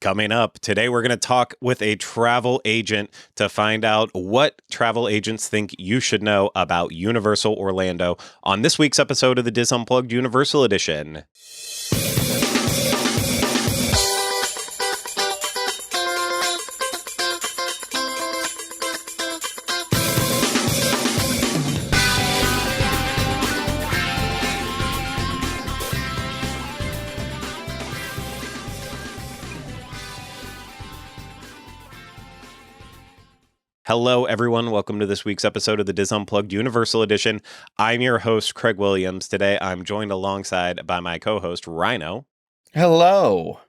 Coming up today, we're going to talk with a travel agent to find out what travel agents think you should know about Universal Orlando on this week's episode of the DIS Unplugged Universal Edition. Hello, everyone. Welcome to this week's episode of the DIS Unplugged Universal Edition. I'm your host, Craig Williams. Today, I'm joined alongside by my co-host, Ryno. Hello.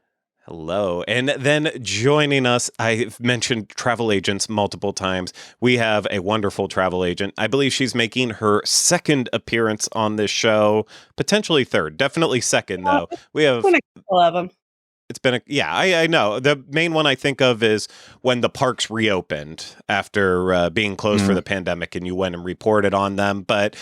Hello. And then joining us, I've mentioned travel agents multiple times. We have a wonderful travel agent. I believe she's making her second appearance on this show, potentially third, definitely second, though. We have been a couple of them. It's been I know. The main one I think of is when the parks reopened after being closed for the pandemic and you went and reported on them. But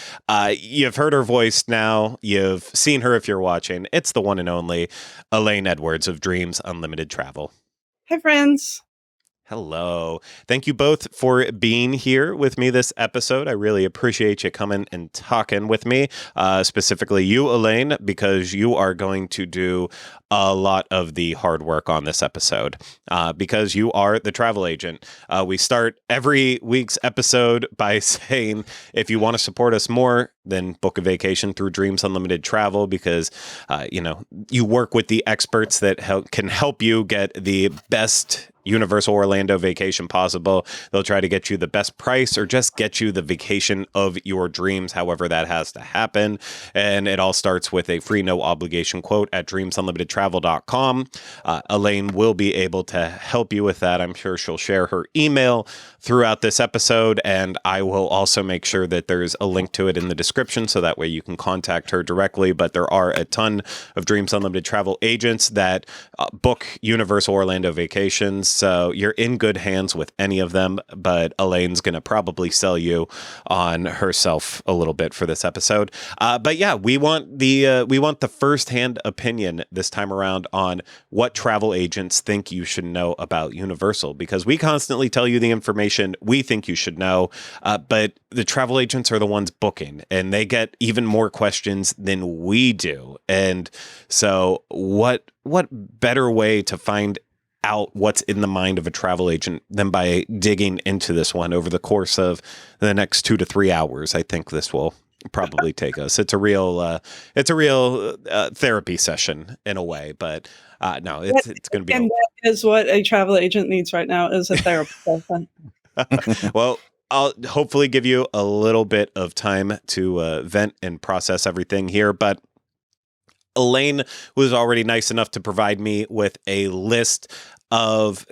you've heard her voice now. You've seen her if you're watching. It's the one and only Elaine Edwards of Dreams Unlimited Travel. Hi, friends. Hello. Thank you both for being here with me this episode. I really appreciate you coming and talking with me, specifically you, Elaine, because you are going to do a lot of the hard work on this episode because you are the travel agent. We start every week's episode by saying, if you want to support us more, then book a vacation through Dreams Unlimited Travel because, you work with the experts that can help you get the best Universal Orlando vacation possible. They'll try to get you the best price or just get you the vacation of your dreams, however that has to happen. And it all starts with a free no obligation quote at dreamsunlimitedtravel.com. Elaine will be able to help you with that. I'm sure she'll share her email throughout this episode, and I will also make sure that there's a link to it in the description so that way you can contact her directly. But there are a ton of Dreams Unlimited travel agents that book Universal Orlando vacations. So you're in good hands with any of them, but Elaine's going to probably sell you on herself a little bit for this episode. But yeah, we want the firsthand opinion this time around on what travel agents think you should know about Universal, because we constantly tell you the information we think you should know, but the travel agents are the ones booking, and they get even more questions than we do. And so what better way to find out what's in the mind of a travel agent than by digging into this one over the course of the next 2 to 3 hours. I think this will probably take us. It's a real therapy session in a way, but no, it's going to be. And that is what a travel agent needs right now, is a therapy session. Well, I'll hopefully give you a little bit of time to vent and process everything here, but Elaine was already nice enough to provide me with a list of,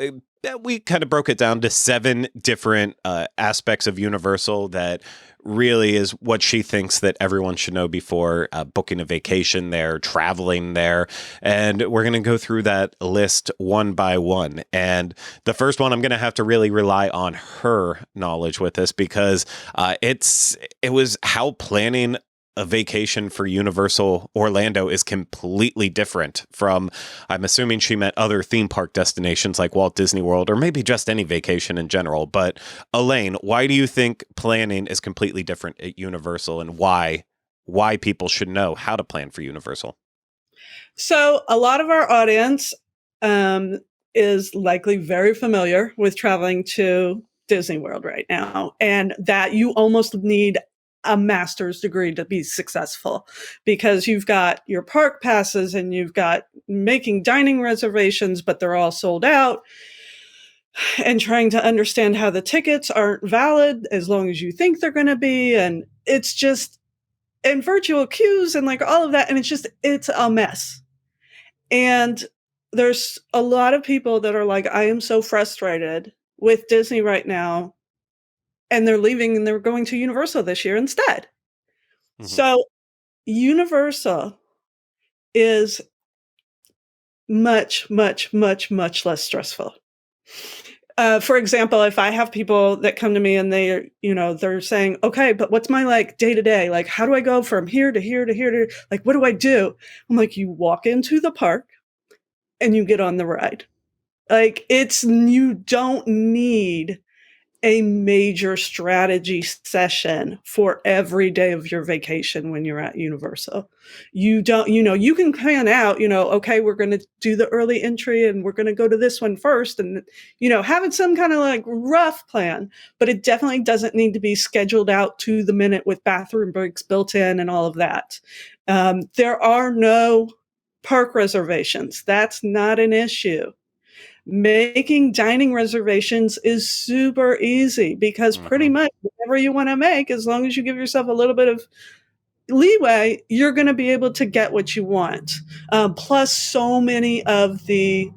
we kind of broke it down to 7 different aspects of Universal that really is what she thinks that everyone should know before booking a vacation there, traveling there. And we're going to go through that list one by one. And the first one, I'm going to have to really rely on her knowledge with this because it was how planning a vacation for Universal Orlando is completely different from, I'm assuming she meant other theme park destinations like Walt Disney World, or maybe just any vacation in general. But Elaine, why do you think planning is completely different at Universal, and why people should know how to plan for Universal? So a lot of our audience is likely very familiar with traveling to Disney World right now, and that you almost need a master's degree to be successful, because you've got your park passes and you've got making dining reservations, but they're all sold out, and trying to understand how the tickets aren't valid as long as you think they're going to be. And it's just, and virtual queues and like all of that. And it's a mess. And there's a lot of people that are like, I am so frustrated with Disney right now. And they're leaving and they're going to Universal this year instead. Mm-hmm. So Universal is much, much, much, much less stressful. For example, if I have people that come to me and they're saying, okay, but what's my like day to day? Like, how do I go from here to here to here to, like, what do I do? I'm like, you walk into the park and you get on the ride. Like, you don't need a major strategy session for every day of your vacation when you're at Universal. You don't, you can plan out, okay, we're going to do the early entry and we're going to go to this one first, and, having some kind of like rough plan, but it definitely doesn't need to be scheduled out to the minute with bathroom breaks built in and all of that. There are no park reservations. That's not an issue. Making dining reservations is super easy because pretty Mhm. much whatever you want to make, as long as you give yourself a little bit of leeway, you're going to be able to get what you want. Plus, so many of the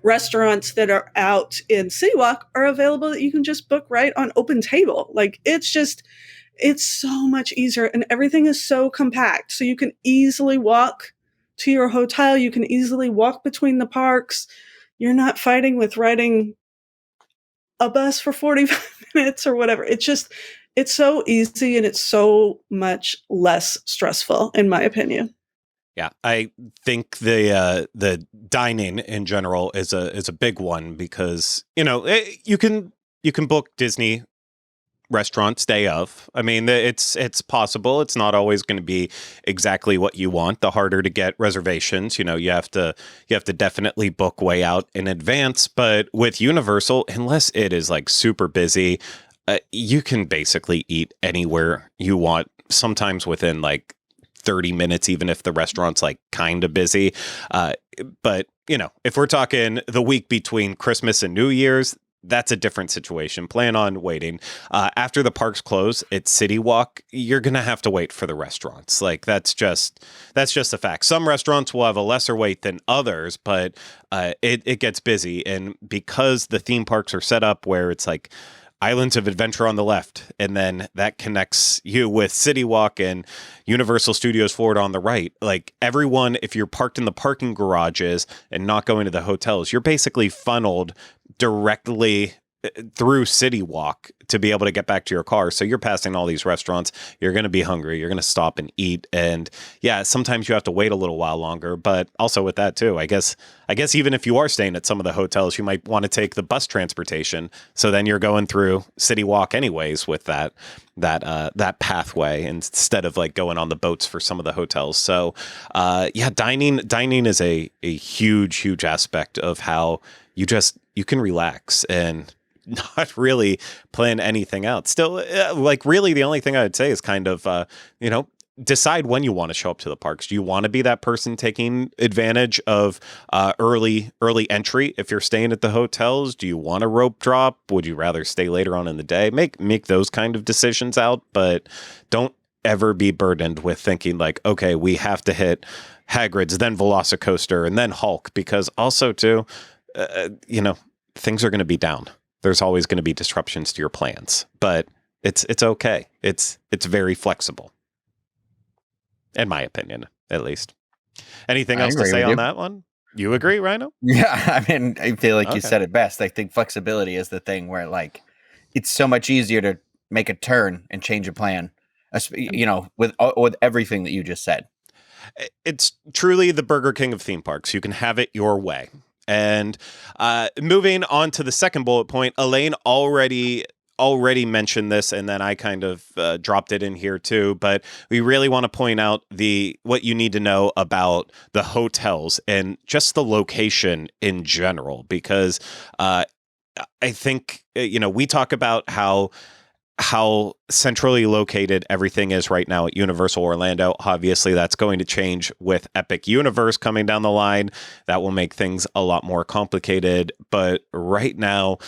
restaurants that are out in City Walk are available that you can just book right on Open Table. Like, it's so much easier, and everything is so compact. So you can easily walk to your hotel. You can easily walk between the parks. You're not fighting with riding a bus for 45 minutes or whatever. It's so easy and it's so much less stressful, in my opinion. Yeah, I think the dining in general is a big one because you can book Disney restaurants day of. I mean, it's possible. It's not always going to be exactly what you want. The harder to get reservations, you have to definitely book way out in advance. But with Universal, unless it is like super busy, you can basically eat anywhere you want. Sometimes within like 30 minutes, even if the restaurant's like kind of busy. But if we're talking the week between Christmas and New Year's, that's a different situation. Plan on waiting. After the parks close at City Walk, you're going to have to wait for the restaurants. Like, that's just a fact. Some restaurants will have a lesser wait than others, but it gets busy. And because the theme parks are set up where it's like Islands of Adventure on the left, and then that connects you with City Walk and Universal Studios Florida on the right. Like, everyone, if you're parked in the parking garages and not going to the hotels, you're basically funneled directly through City Walk to be able to get back to your car. So you're passing all these restaurants. You're going to be hungry. You're going to stop and eat. And yeah, sometimes you have to wait a little while longer. But also with that too, I guess even if you are staying at some of the hotels, you might want to take the bus transportation. So then you're going through City Walk anyways with that pathway instead of like going on the boats for some of the hotels. So yeah, dining is a huge aspect of how you can relax and not really plan anything out. Still, like, really the only thing I would say is kind of, decide when you want to show up to the parks. Do you want to be that person taking advantage of early entry if you're staying at the hotels? Do you want a rope drop? Would you rather stay later on in the day? Make those kind of decisions out, but don't ever be burdened with thinking like, okay, we have to hit Hagrid's, then Velocicoaster, and then Hulk, because also too, things are going to be down. There's always going to be disruptions to your plans, but it's okay. It's very flexible, in my opinion, at least. Anything else to say on that one? You agree, Ryno? Yeah, I mean, I feel like you said it best. I think flexibility is the thing where, like, it's so much easier to make a turn and change a plan, with everything that you just said. It's truly the Burger King of theme parks. You can have it your way. And moving on to the second bullet point, Elaine already mentioned this, and then I kind of dropped it in here too. But we really want to point out what you need to know about the hotels and just the location in general, because I think we talk about how centrally located everything is right now at Universal Orlando. Obviously, that's going to change with Epic Universe coming down the line. That will make things a lot more complicated. But right now,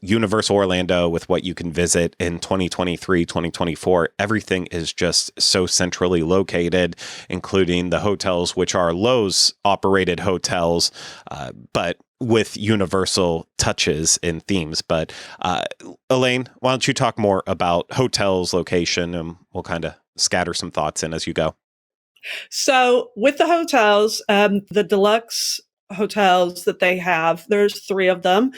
Universal Orlando, with what you can visit in 2023, 2024, everything is just so centrally located, including the hotels, which are Lowe's operated hotels, but with Universal touches and themes. But Elaine, why don't you talk more about hotels, location, and we'll kind of scatter some thoughts in as you go. So with the hotels, the deluxe hotels that they have, there's 3 of them: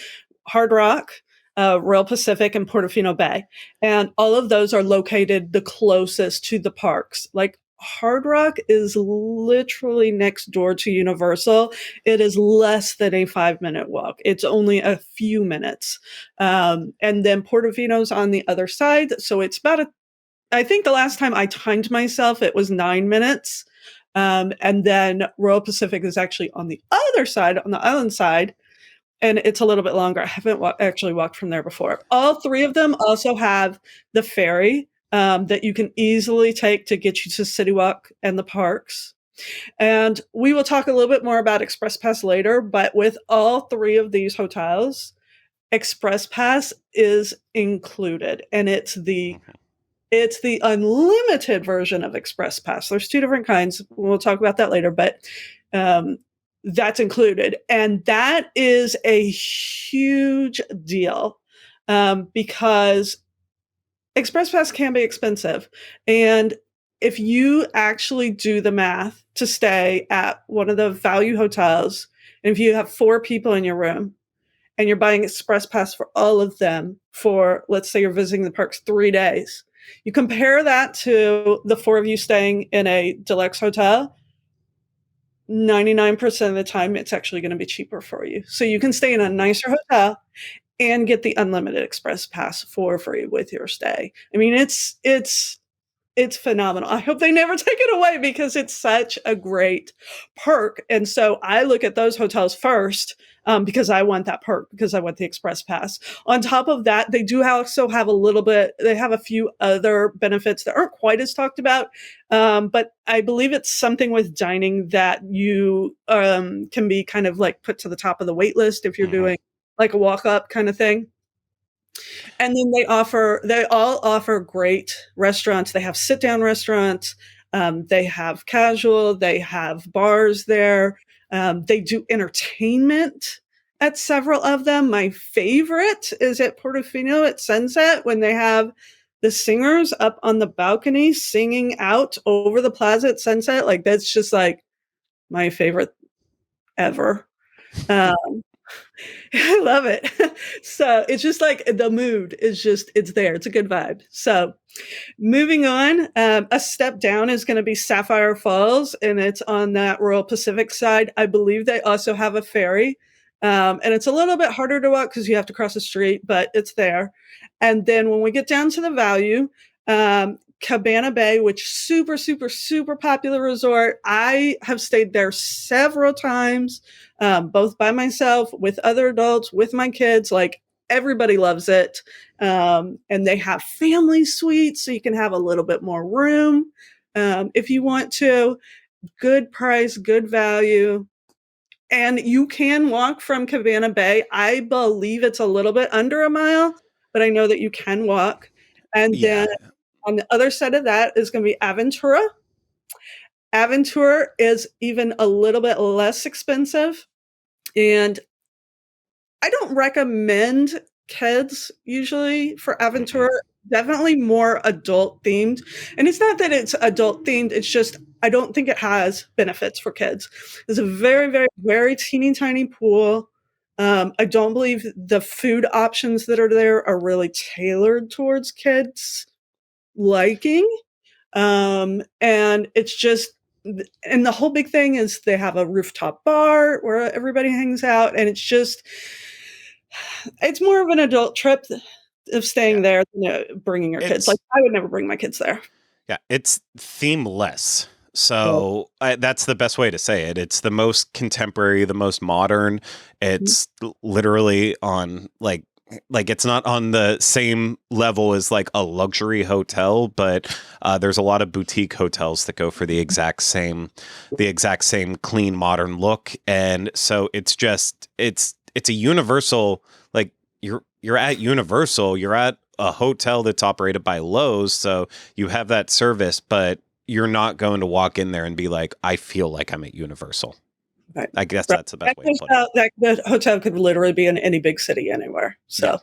Hard Rock, Royal Pacific, and Portofino Bay. And all of those are located the closest to the parks. Like, Hard Rock is literally next door to Universal. It is less than a 5-minute walk. It's only a few minutes. And then Portofino's on the other side. So it's about I think the last time I timed myself, it was 9 minutes. And then Royal Pacific is actually on the other side, on the island side, and it's a little bit longer. I haven't actually walked from there before. All three of them also have the ferry that you can easily take to get you to City Walk and the parks. And we will talk a little bit more about Express Pass later, but with all three of these hotels, Express Pass is included, and it's the unlimited version of Express Pass. There's two different kinds. We'll talk about that later, but that's included. And that is a huge deal because Express Pass can be expensive. And if you actually do the math to stay at one of the value hotels, and if you have 4 people in your room, and you're buying Express Pass for all of them for, let's say you're visiting the parks 3 days, you compare that to the 4 of you staying in a deluxe hotel, 99% of the time, it's actually going to be cheaper for you. So you can stay in a nicer hotel and get the unlimited Express Pass for free with your stay. I mean, it's phenomenal. I hope they never take it away because it's such a great perk. And so I look at those hotels first because I want that perk, because I want the Express Pass. On top of that, they do also have they have a few other benefits that aren't quite as talked about. But I believe it's something with dining that you can be kind of like put to the top of the wait list if you're doing like a walk up kind of thing. And then they all offer great restaurants. They have sit down restaurants. They have casual, they have bars there. They do entertainment at several of them. My favorite is at Portofino at sunset when they have the singers up on the balcony singing out over the plaza at sunset. Like that's just like my favorite ever. I love it. So it's just like the mood is it's there. It's a good vibe. So moving on, a step down is going to be Sapphire Falls, and it's on that Royal Pacific side. I believe they also have a ferry, and it's a little bit harder to walk because you have to cross the street, but it's there. And then when we get down to the value, Cabana Bay, which super, super, super popular resort. I have stayed there several times, both by myself, with other adults, with my kids. Like everybody loves it. And they have family suites, so you can have a little bit more room if you want to. Good price, good value. And you can walk from Cabana Bay. I believe it's a little bit under a mile, but I know that you can walk. And then on the other side of that is going to be Aventura. Aventura is even a little bit less expensive. And I don't recommend kids usually for Aventura. Definitely more adult themed. And it's not that it's adult themed. It's just, I don't think it has benefits for kids. It's a very, very, very teeny tiny pool. I don't believe the food options that are there are really tailored towards kids liking. And it's just, and the whole big thing is they have a rooftop bar where everybody hangs out, and it's more of an adult trip of staying there than bringing your kids. Like I would never bring my kids there. Yeah, it's themeless. So that's the best way to say it. It's the most contemporary, the most modern. It's literally on like it's not on the same level as like a luxury hotel, but there's a lot of boutique hotels that go for the exact same clean modern look. And so it's a universal, like you're at Universal, you're at a hotel that's operated by Lowe's, so you have that service, but you're not going to walk in there and be like, I feel like I'm at Universal. Right. I guess that's the best way to put it. That hotel could literally be in any big city anywhere. So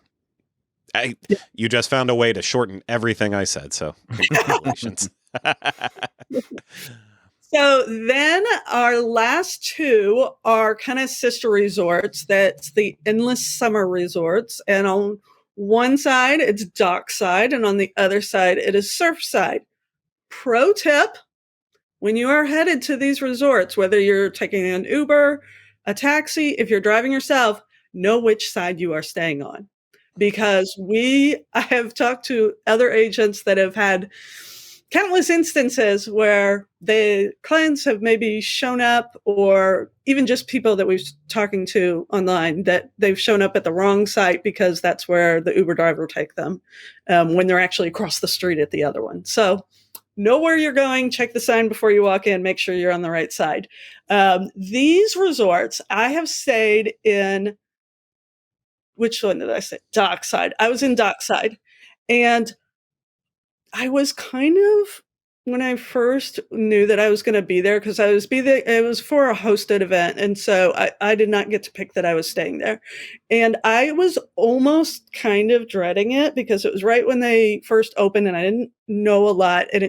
you just found a way to shorten everything I said. So congratulations. So then our last two are kind of sister resorts. That's the Endless Summer Resorts. And on one side, it's Dockside. And on the other side, it is Surfside. Pro tip, when you are headed to these resorts, whether you're taking an Uber, a taxi, if you're driving yourself, know which side you are staying on. Because I have talked to other agents that have had countless instances where the clients have maybe shown up, or even just people that we've talking to online, that they've shown up at the wrong site because that's where the Uber driver take them, when they're actually across the street at the other one. So know where you're going, check the sign before you walk in, make sure you're on the right side. These resorts, I have stayed in, which one did I say? Dockside. I was in Dockside, and I was kind of, when I first knew that I was going to be there, because it was for a hosted event, and so I did not get to pick that I was staying there, and I was almost kind of dreading it because it was right when they first opened, and I didn't know a lot, and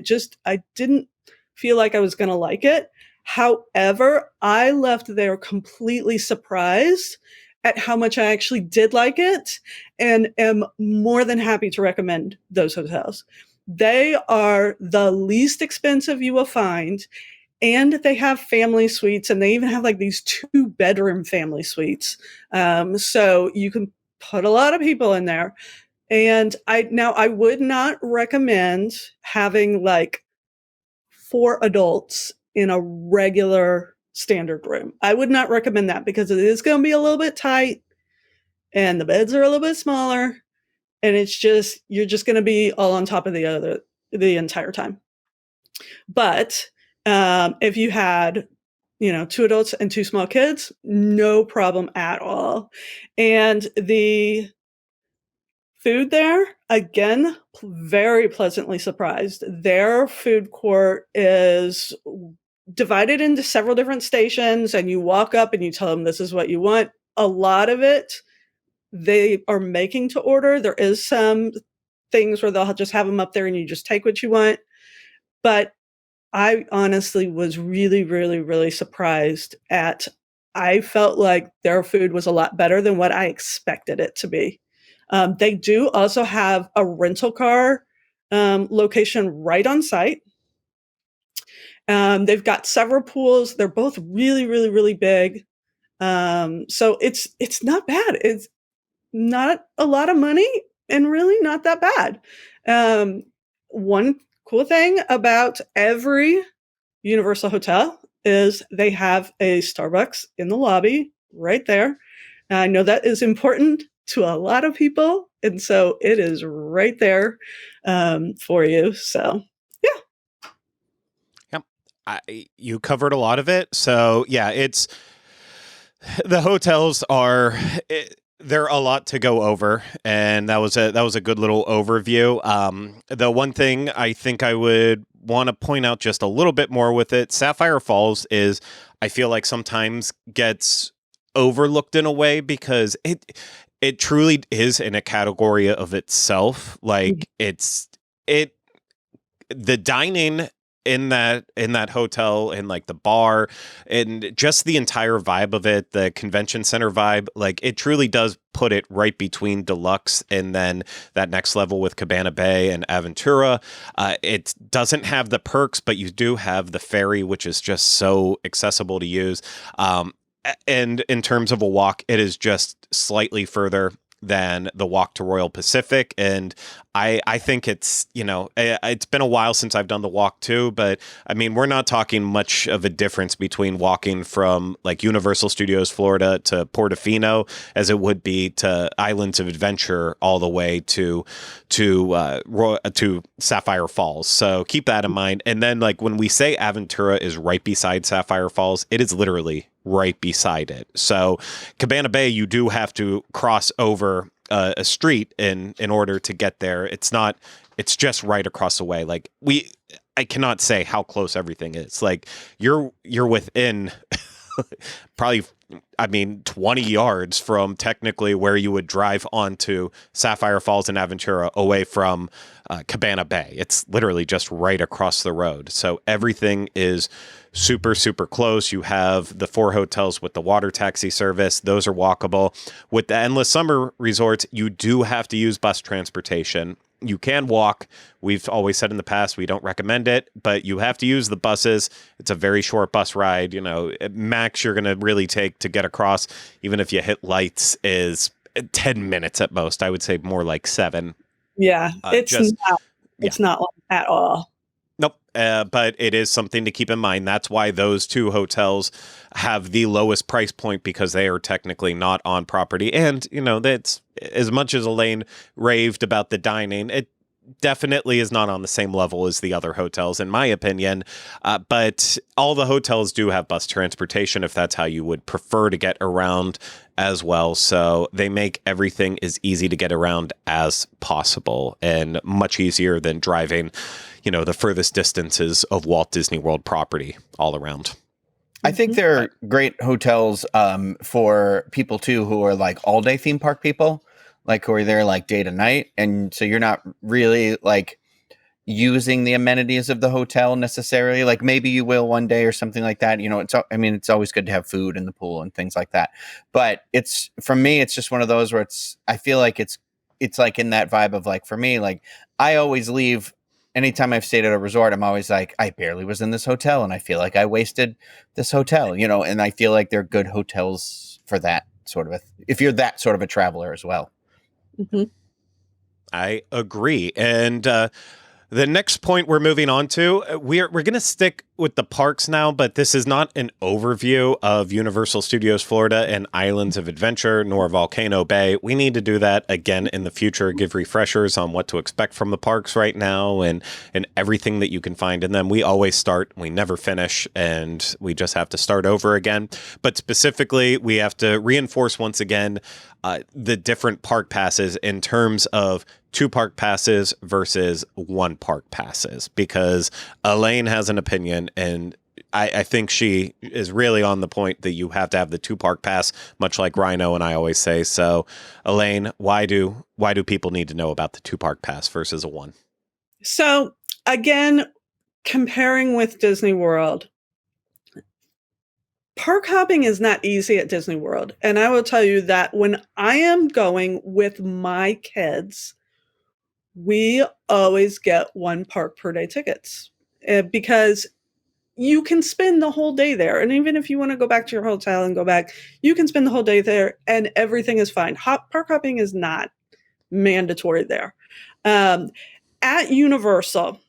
I didn't feel like I was going to like it. However, I left there completely surprised at how much I actually did like it, and am more than happy to recommend those hotels. They are the least expensive you will find, and they have family suites, and they even have like these 2-bedroom family suites. So you can put a lot of people in there. And I would not recommend having like 4 adults in a regular standard room. I would not recommend that because it is going to be a little bit tight, and the beds are a little bit smaller, and you're just going to be all on top of the entire time. But if you had, 2 adults and 2 small kids, no problem at all. And the food there, again, very pleasantly surprised. Their food court is divided into several different stations, and you walk up and you tell them this is what you want. A lot of it they are making to order. There is some things where they'll just have them up there and you just take what you want. But I honestly was really, really, really surprised I felt like their food was a lot better than what I expected it to be. They do also have a rental car location right on site. They've got several pools. They're both really, really, really big. So it's not bad. It's not a lot of money and really not that bad. One cool thing about every Universal hotel is they have a Starbucks in the lobby right there. And I know that is important to a lot of people, and so it is right there for you. So, yeah. Yep. You covered a lot of it. So, yeah, the hotels are... They're a lot to go over, and that was a good little overview. The one thing I think I would want to point out just a little bit more with it, Sapphire Falls is, I feel like sometimes gets overlooked in a way because it truly is in a category of itself. Like the dining in that hotel, and like the bar and just the entire vibe of it, the convention center vibe, like it truly does put it right between deluxe and then that next level with Cabana Bay and Aventura. It doesn't have the perks, but you do have the ferry, which is just so accessible to use. And in terms of a walk, it is just slightly further than the walk to Royal Pacific. And I think it's been a while since I've done the walk too, but I mean, we're not talking much of a difference between walking from like Universal Studios Florida to Portofino as it would be to Islands of Adventure all the way to Sapphire Falls. So keep that in mind. And then like when we say Aventura is right beside Sapphire Falls, it is literally right beside it. So Cabana Bay, you do have to cross over a street in order to get there. It's just right across the way. Like I cannot say how close everything is. Like you're within probably, 20 yards from technically where you would drive onto Sapphire Falls and Aventura away from Cabana Bay. It's literally just right across the road. So everything is super, super close. You have the 4 hotels with the water taxi service. Those are walkable. With the Endless Summer Resorts, you do have to use bus transportation. You can walk. We've always said in the past we don't recommend it, but you have to use the buses. It's a very short bus ride. Max you're going to really take to get across, even if you hit lights, is 10 minutes at most. I would say more like 7. Yeah, it's not long at all. Nope. But it is something to keep in mind. That's why those 2 hotels have the lowest price point, because they are technically not on property. And, that's as much as Elaine raved about the dining, it definitely is not on the same level as the other hotels, in my opinion. But all the hotels do have bus transportation if that's how you would prefer to get around as well. So they make everything as easy to get around as possible, and much easier than driving, the furthest distances of Walt Disney World property all around. I think they're great hotels for people too who are like all day theme park people, like who are there like day to night, and so you're not really like using the amenities of the hotel necessarily. Like maybe you will one day or something like that. It's always good to have food in the pool and things like that. But for me, it's just one of those where I feel like it's like in that vibe of like, for me, like I always leave. Anytime I've stayed at a resort, I'm always like, I barely was in this hotel and I feel like I wasted this hotel, and I feel like they're good hotels for that sort of if you're that sort of a traveler as well. Mm-hmm. I agree. And the next point we're moving on to, we're going to stick with the parks now, but this is not an overview of Universal Studios Florida and Islands of Adventure, nor Volcano Bay. We need to do that again in the future, give refreshers on what to expect from the parks right now and everything that you can find in them. We always start, we never finish, and we just have to start over again. But specifically, we have to reinforce once again the different park passes in terms of 2 park passes versus 1 park passes, because Elaine has an opinion, and I think she is really on the point that you have to have the 2 park pass, much like Ryno and I always say. So, Elaine, why do people need to know about the 2 park pass versus a 1? So again, comparing with Disney World, park hopping is not easy at Disney World. And I will tell you that when I am going with my kids, we always get 1 park per day tickets because you can spend the whole day there. And even if you want to go back to your hotel and go back, you can spend the whole day there and everything is fine. Park hopping is not mandatory there. At Universal,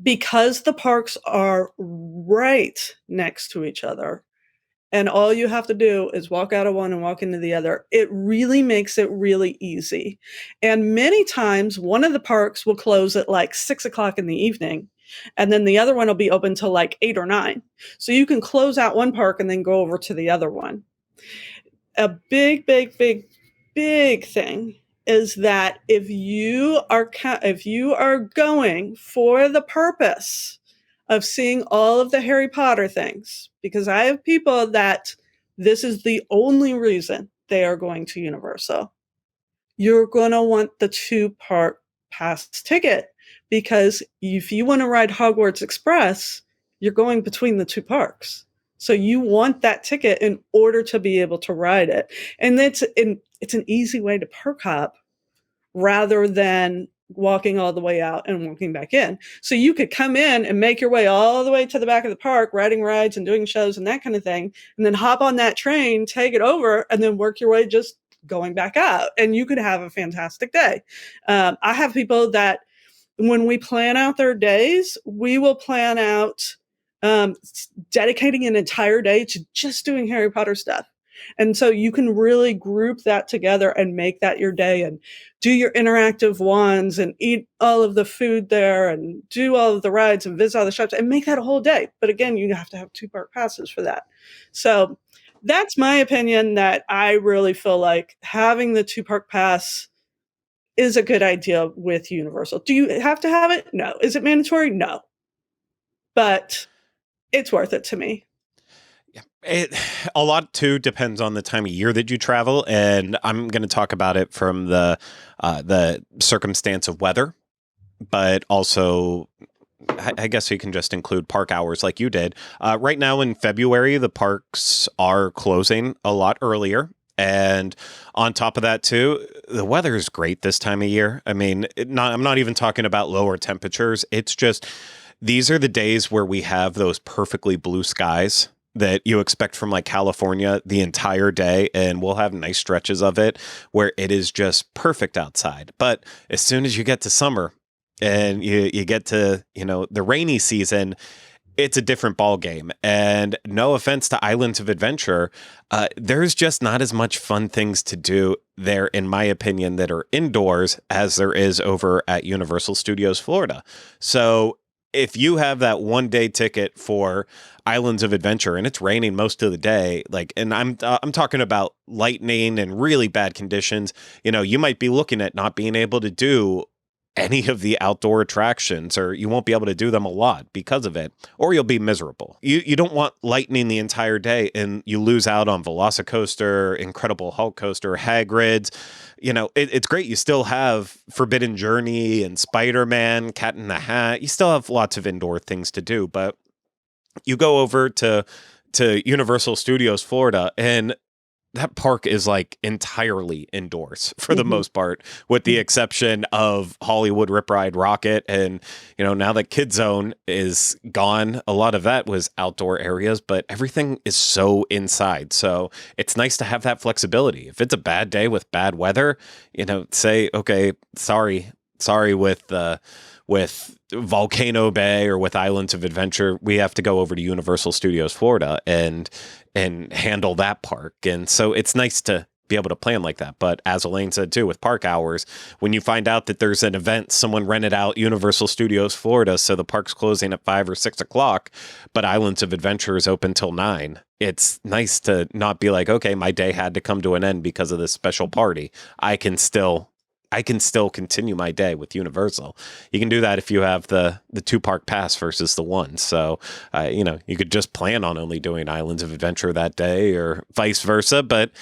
because the parks are right next to each other, and all you have to do is walk out of one and walk into the other, it really makes it really easy. And many times, one of the parks will close at like 6 o'clock in the evening, and then the other one will be open till like 8 or 9. So you can close out one park and then go over to the other one. A big thing is that if you are going for the purpose of seeing all of the Harry Potter things, because I have people that this is the only reason they are going to Universal, you're going to want the 2 park pass ticket, because if you want to ride Hogwarts Express, you're going between the 2 parks. So you want that ticket in order to be able to ride it. And it's an easy way to park hop rather than walking all the way out and walking back in. So you could come in and make your way all the way to the back of the park, riding rides and doing shows and that kind of thing, and then hop on that train, take it over, and then work your way just going back out. And you could have a fantastic day. I have people that when we plan out their days, we will plan out dedicating an entire day to just doing Harry Potter stuff. And so you can really group that together and make that your day and do your interactive wands and eat all of the food there and do all of the rides and visit all the shops and make that a whole day. But again, you have to have 2 park passes for that. So that's my opinion, that I really feel like having the 2 park pass is a good idea with Universal. Do you have to have it? No. Is it mandatory? No. But it's worth it to me. A lot too depends on the time of year that you travel, and I'm going to talk about it from the circumstance of weather, but also I guess you can just include park hours like you did. Right now in February, the parks are closing a lot earlier. And on top of that, too, the weather is great this time of year. I mean, I'm not even talking about lower temperatures. It's just these are the days where we have those perfectly blue skies that you expect from like California the entire day. And we'll have nice stretches of it where it is just perfect outside. But as soon as you get to summer and you get to, the rainy season, it's a different ball game. And no offense to Islands of Adventure, there's just not as much fun things to do there, in my opinion, that are indoors as there is over at Universal Studios Florida. So if you have that 1-day ticket for Islands of Adventure and it's raining most of the day, and I'm talking about lightning and really bad conditions, you might be looking at not being able to do any of the outdoor attractions, or you won't be able to do them a lot because of it, or you'll be miserable. You don't want lightning the entire day and you lose out on Velocicoaster, Incredible Hulk Coaster, Hagrid's. It's great. You still have Forbidden Journey and Spider-Man, Cat in the Hat. You still have lots of indoor things to do, but you go over to Universal Studios Florida, and that park is like entirely indoors for the most part, with the exception of Hollywood Rip Ride Rocket. And, now that Kid Zone is gone, a lot of that was outdoor areas, but everything is so inside. So it's nice to have that flexibility. If it's a bad day with bad weather, say, okay, sorry with Volcano Bay or with Islands of Adventure, we have to go over to Universal Studios Florida and handle that park. And so it's nice to be able to plan like that. But as Elaine said too, with park hours, when you find out that there's an event, someone rented out Universal Studios Florida, so the park's closing at 5 or 6 o'clock, but Islands of Adventure is open till 9. It's nice to not be like, okay, my day had to come to an end because of this special party. I can still continue my day with Universal. You can do that if you have the 2-park pass versus the 1. So, you could just plan on only doing Islands of Adventure that day or vice versa, but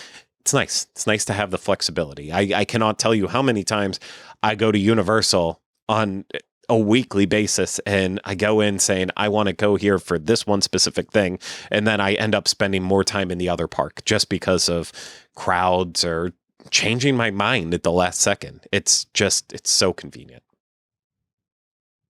it's nice. It's nice to have the flexibility. I cannot tell you how many times I go to Universal on a weekly basis and I go in saying, I want to go here for this one specific thing. And then I end up spending more time in the other park just because of crowds or changing my mind at the last second. It's so convenient.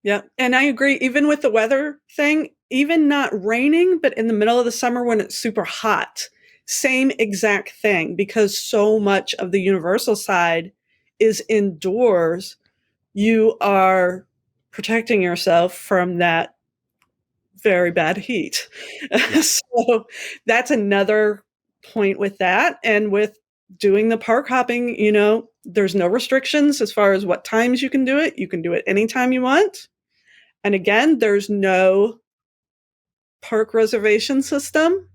Yeah. And I agree, even with the weather thing, even not raining, but in the middle of the summer when it's super hot, same exact thing, because so much of the Universal side is indoors. You are protecting yourself from that very bad heat. So that's another point with that. And with doing the park hopping, there's no restrictions as far as what times you can do it. You can do it anytime you want. And again, there's no park reservation system.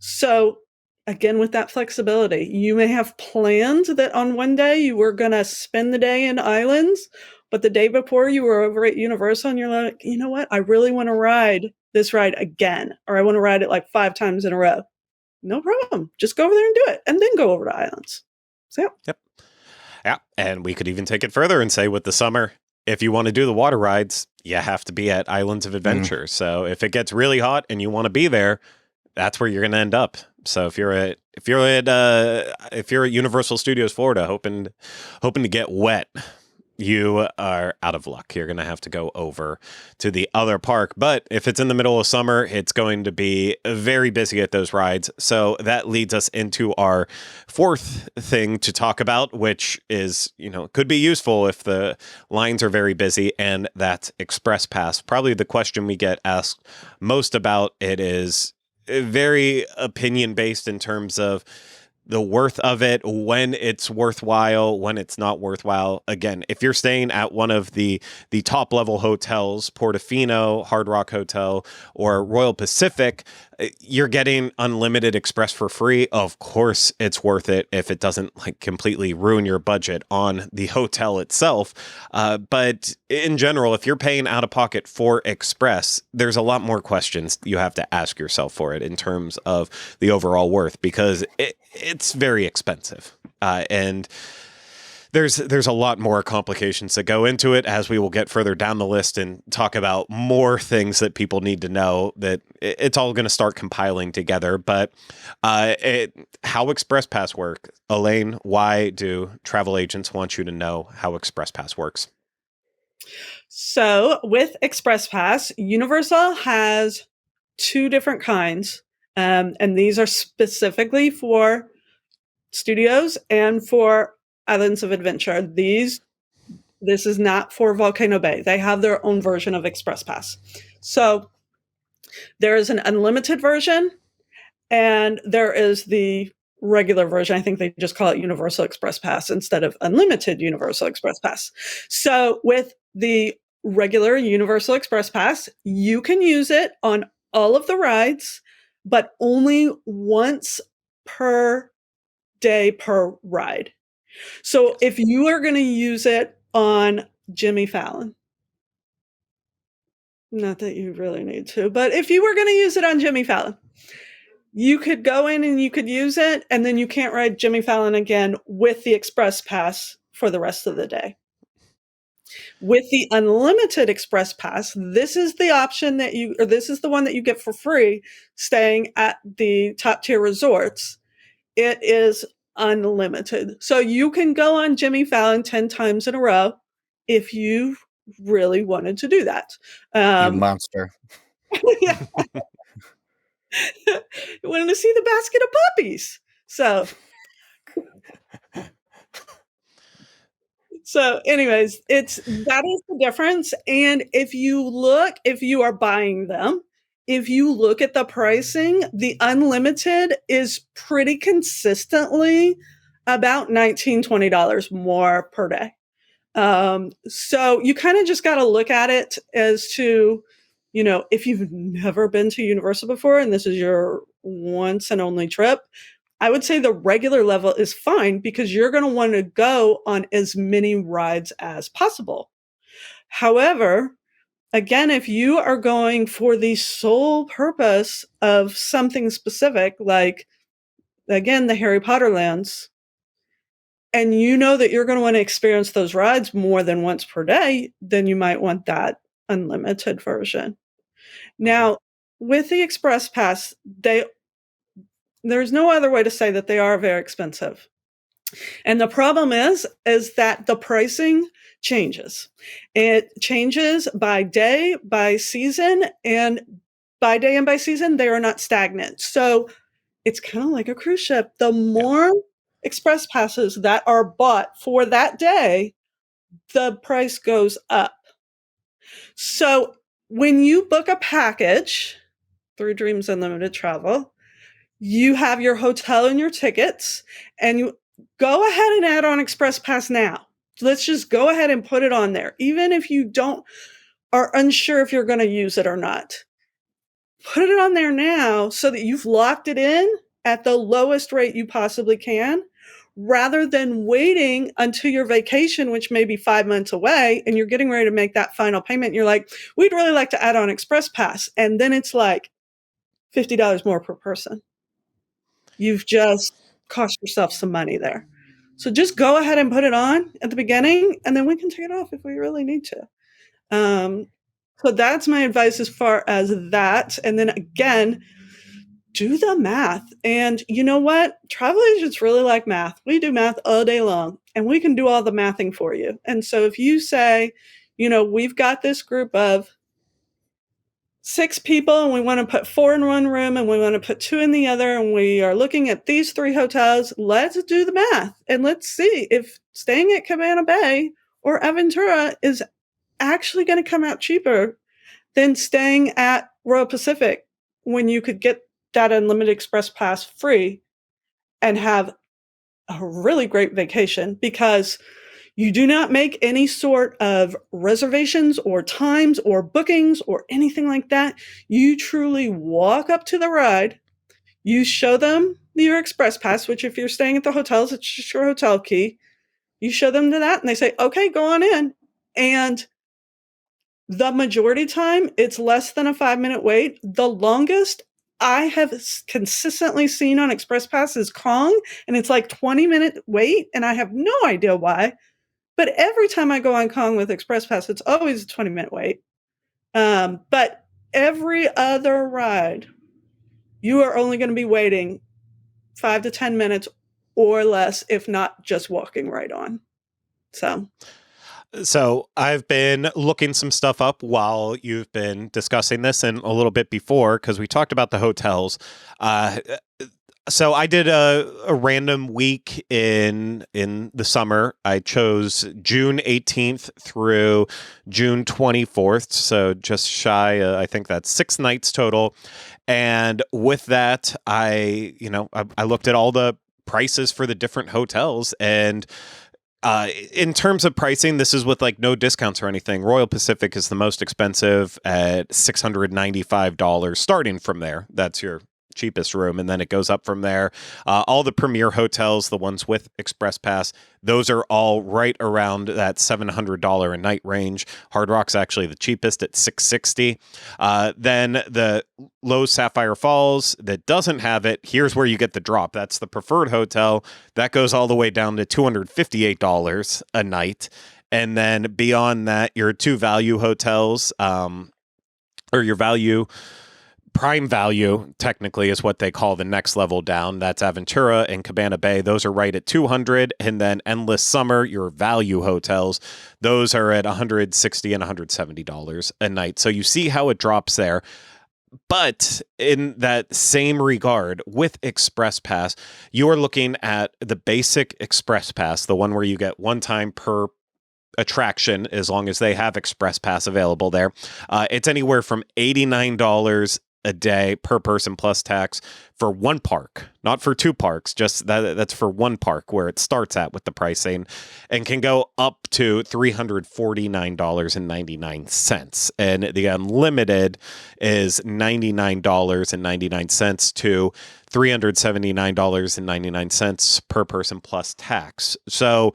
So again, with that flexibility, you may have planned that on one day you were going to spend the day in Islands, but the day before you were over at Universal and you're like, you know what? I really want to ride this ride again, or I want to ride it like 5 times in a row. No problem. Just go over there and do it, and then go over to Islands. So, yep. Yeah. And we could even take it further and say with the summer, if you want to do the water rides, you have to be at Islands of Adventure. So if it gets really hot and you want to be there, that's where you're going to end up. So if you're at Universal Studios Florida, hoping to get wet, you are out of luck. You're going to have to go over to the other park. But if it's in the middle of summer, it's going to be very busy at those rides. So that leads us into our 4th thing to talk about, which is, could be useful if the lines are very busy, and that's Express Pass. Probably the question we get asked most about it is very opinion based in terms of the worth of it, when it's worthwhile, when it's not worthwhile. Again, if you're staying at one of the top level hotels, Portofino, Hard Rock Hotel, or Royal Pacific, you're getting unlimited express for free. Of course, it's worth it if it doesn't completely ruin your budget on the hotel itself. But in general, if you're paying out of pocket for express, there's a lot more questions you have to ask yourself for it in terms of the overall worth, because it's very expensive. And there's a lot more complications that go into it, as we will get further down the list and talk about more things that people need to know, that it's all going to start compiling together. But how ExpressPass work, Elaine, why do travel agents want you to know how ExpressPass works? So with ExpressPass, Universal has two different kinds, and these are specifically for studios and for Islands of Adventure. This is not for Volcano Bay. They have their own version of ExpressPass. So there is an unlimited version, and there is the regular version. I think they just call it Universal Express Pass instead of Unlimited Universal Express Pass. So with the regular Universal Express Pass, you can use it on all of the rides, but only once per day per ride. So if you are going to use it on Jimmy Fallon, not that you really need to, but if you were going to use it on Jimmy Fallon, you could go in and you could use it, and then you can't ride Jimmy Fallon again with the Express Pass for the rest of the day. With the Unlimited Express Pass, this is the option this is the one that you get for free staying at the top tier resorts. It is unlimited. So you can go on Jimmy Fallon 10 times in a row if you really wanted to do that. You monster. Yeah. You wanted to see the basket of puppies. So anyways, that is the difference. And if you are buying them, if you look at the pricing, the unlimited is pretty consistently about $19, $20 more per day. So you kind of just got to look at it as to, if you've never been to Universal before and this is your once and only trip, I would say the regular level is fine because you're going to want to go on as many rides as possible. However, again, if you are going for the sole purpose of something specific, like, again, the Harry Potter lands, and you know that you're going to want to experience those rides more than once per day, then you might want that unlimited version. Now, with the Express Pass, there's no other way to say that they are very expensive. And the problem is that the pricing changes. It changes by day, by season, and by day and by season, they are not stagnant. So it's kind of like a cruise ship. The more Express Passes that are bought for that day, the price goes up. So when you book a package through Dreams Unlimited Travel, you have your hotel and your tickets, and you go ahead and add on Express Pass now. Let's just go ahead and put it on there, even if you are unsure if you're going to use it or not. Put it on there now so that you've locked it in at the lowest rate you possibly can, rather than waiting until your vacation, which may be 5 months away, and you're getting ready to make that final payment. And you're like, we'd really like to add on Express Pass. And then it's like $50 more per person. You've just cost yourself some money there. So just go ahead and put it on at the beginning, and then we can take it off if we really need to. So that's my advice as far as that. And then again, do the math. And you know what? Travel agents really like math. We do math all day long, and we can do all the mathing for you. And so if you say, we've got this group of 6 people and we want to put 4 in one room and we want to put 2 in the other, and we are looking at these 3 hotels, let's do the math and let's see if staying at Cabana Bay or Aventura is actually going to come out cheaper than staying at Royal Pacific, when you could get that Unlimited Express Pass free and have a really great vacation, because you do not make any sort of reservations or times or bookings or anything like that. You truly walk up to the ride, you show them your Express Pass, which if you're staying at the hotels, it's just your hotel key. You show them to that and they say, okay, go on in. And the majority time, it's less than a 5-minute wait. The longest I have consistently seen on ExpressPass is Kong, and it's like 20-minute wait, and I have no idea why. But every time I go on Kong with ExpressPass, it's always a 20-minute wait. But every other ride, you are only going to be waiting 5 to 10 minutes or less, if not just walking right on. So I've been looking some stuff up while you've been discussing this and a little bit before, because we talked about the hotels. So I did a random week in the summer. I chose June 18th through June 24th. So just shy, I think that's 6 nights total. And with that, I looked at all the prices for the different hotels, and in terms of pricing, this is with like no discounts or anything. Royal Pacific is the most expensive at $695 starting from there. That's your cheapest room, and then it goes up from there. All the premier hotels, the ones with ExpressPass, those are all right around that $700 a night range. Hard Rock's actually the cheapest at $660. Then the Lowe's Sapphire Falls that doesn't have it, here's where you get the drop. That's the preferred hotel. That goes all the way down to $258 a night. And then beyond that, your 2 value hotels, or your value prime value, technically, is what they call the next level down. That's Aventura and Cabana Bay. Those are right at $200. And then Endless Summer, your value hotels, those are at $160 and $170 a night. So you see how it drops there. But in that same regard, with ExpressPass, you are looking at the basic ExpressPass, the one where you get one time per attraction, as long as they have ExpressPass available there. It's anywhere from $89 a day per person plus tax for one park, not for 2 parks, just that's for one park where it starts at with the pricing, and can go up to $349.99. And the unlimited is $99.99 to $379.99 per person plus tax. So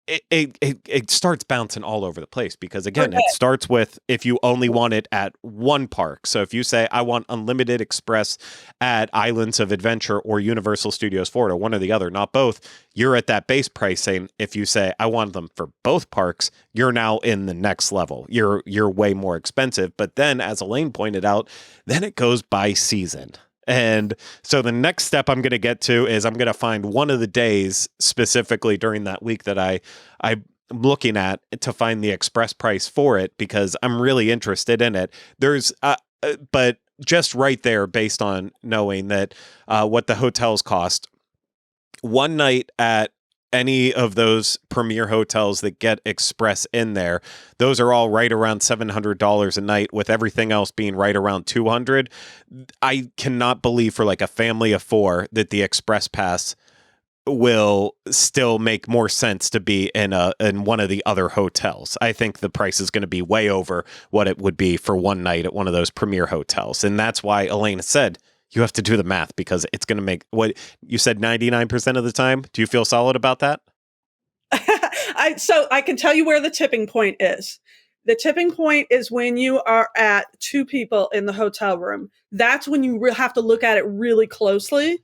it starts bouncing all over the place, because again, it starts with if you only want it at one park. So if you say I want unlimited express at Islands of Adventure or Universal Studios Florida, one or the other, not both, you're at that base pricing. If you say I want them for both parks, you're now in the next level. You're way more expensive. But then, as Elaine pointed out, then it goes by season. And so the next step I'm going to get to is I'm going to find one of the days specifically during that week that I'm looking at to find the express price for it, because I'm really interested in it. But just right there, based on knowing that what the hotels cost, one night at any of those premier hotels that get express in there, those are all right around $700 a night, with everything else being right around $200. I cannot believe for like a family of 4 that the express pass will still make more sense to be in one of the other hotels. I think the price is going to be way over what it would be for one night at one of those premier hotels. And that's why Elaine said, you have to do the math, because it's going to make what you said 99% of the time. Do you feel solid about that? So I can tell you where the tipping point is. The tipping point is when you are at 2 people in the hotel room. That's when you have to look at it really closely.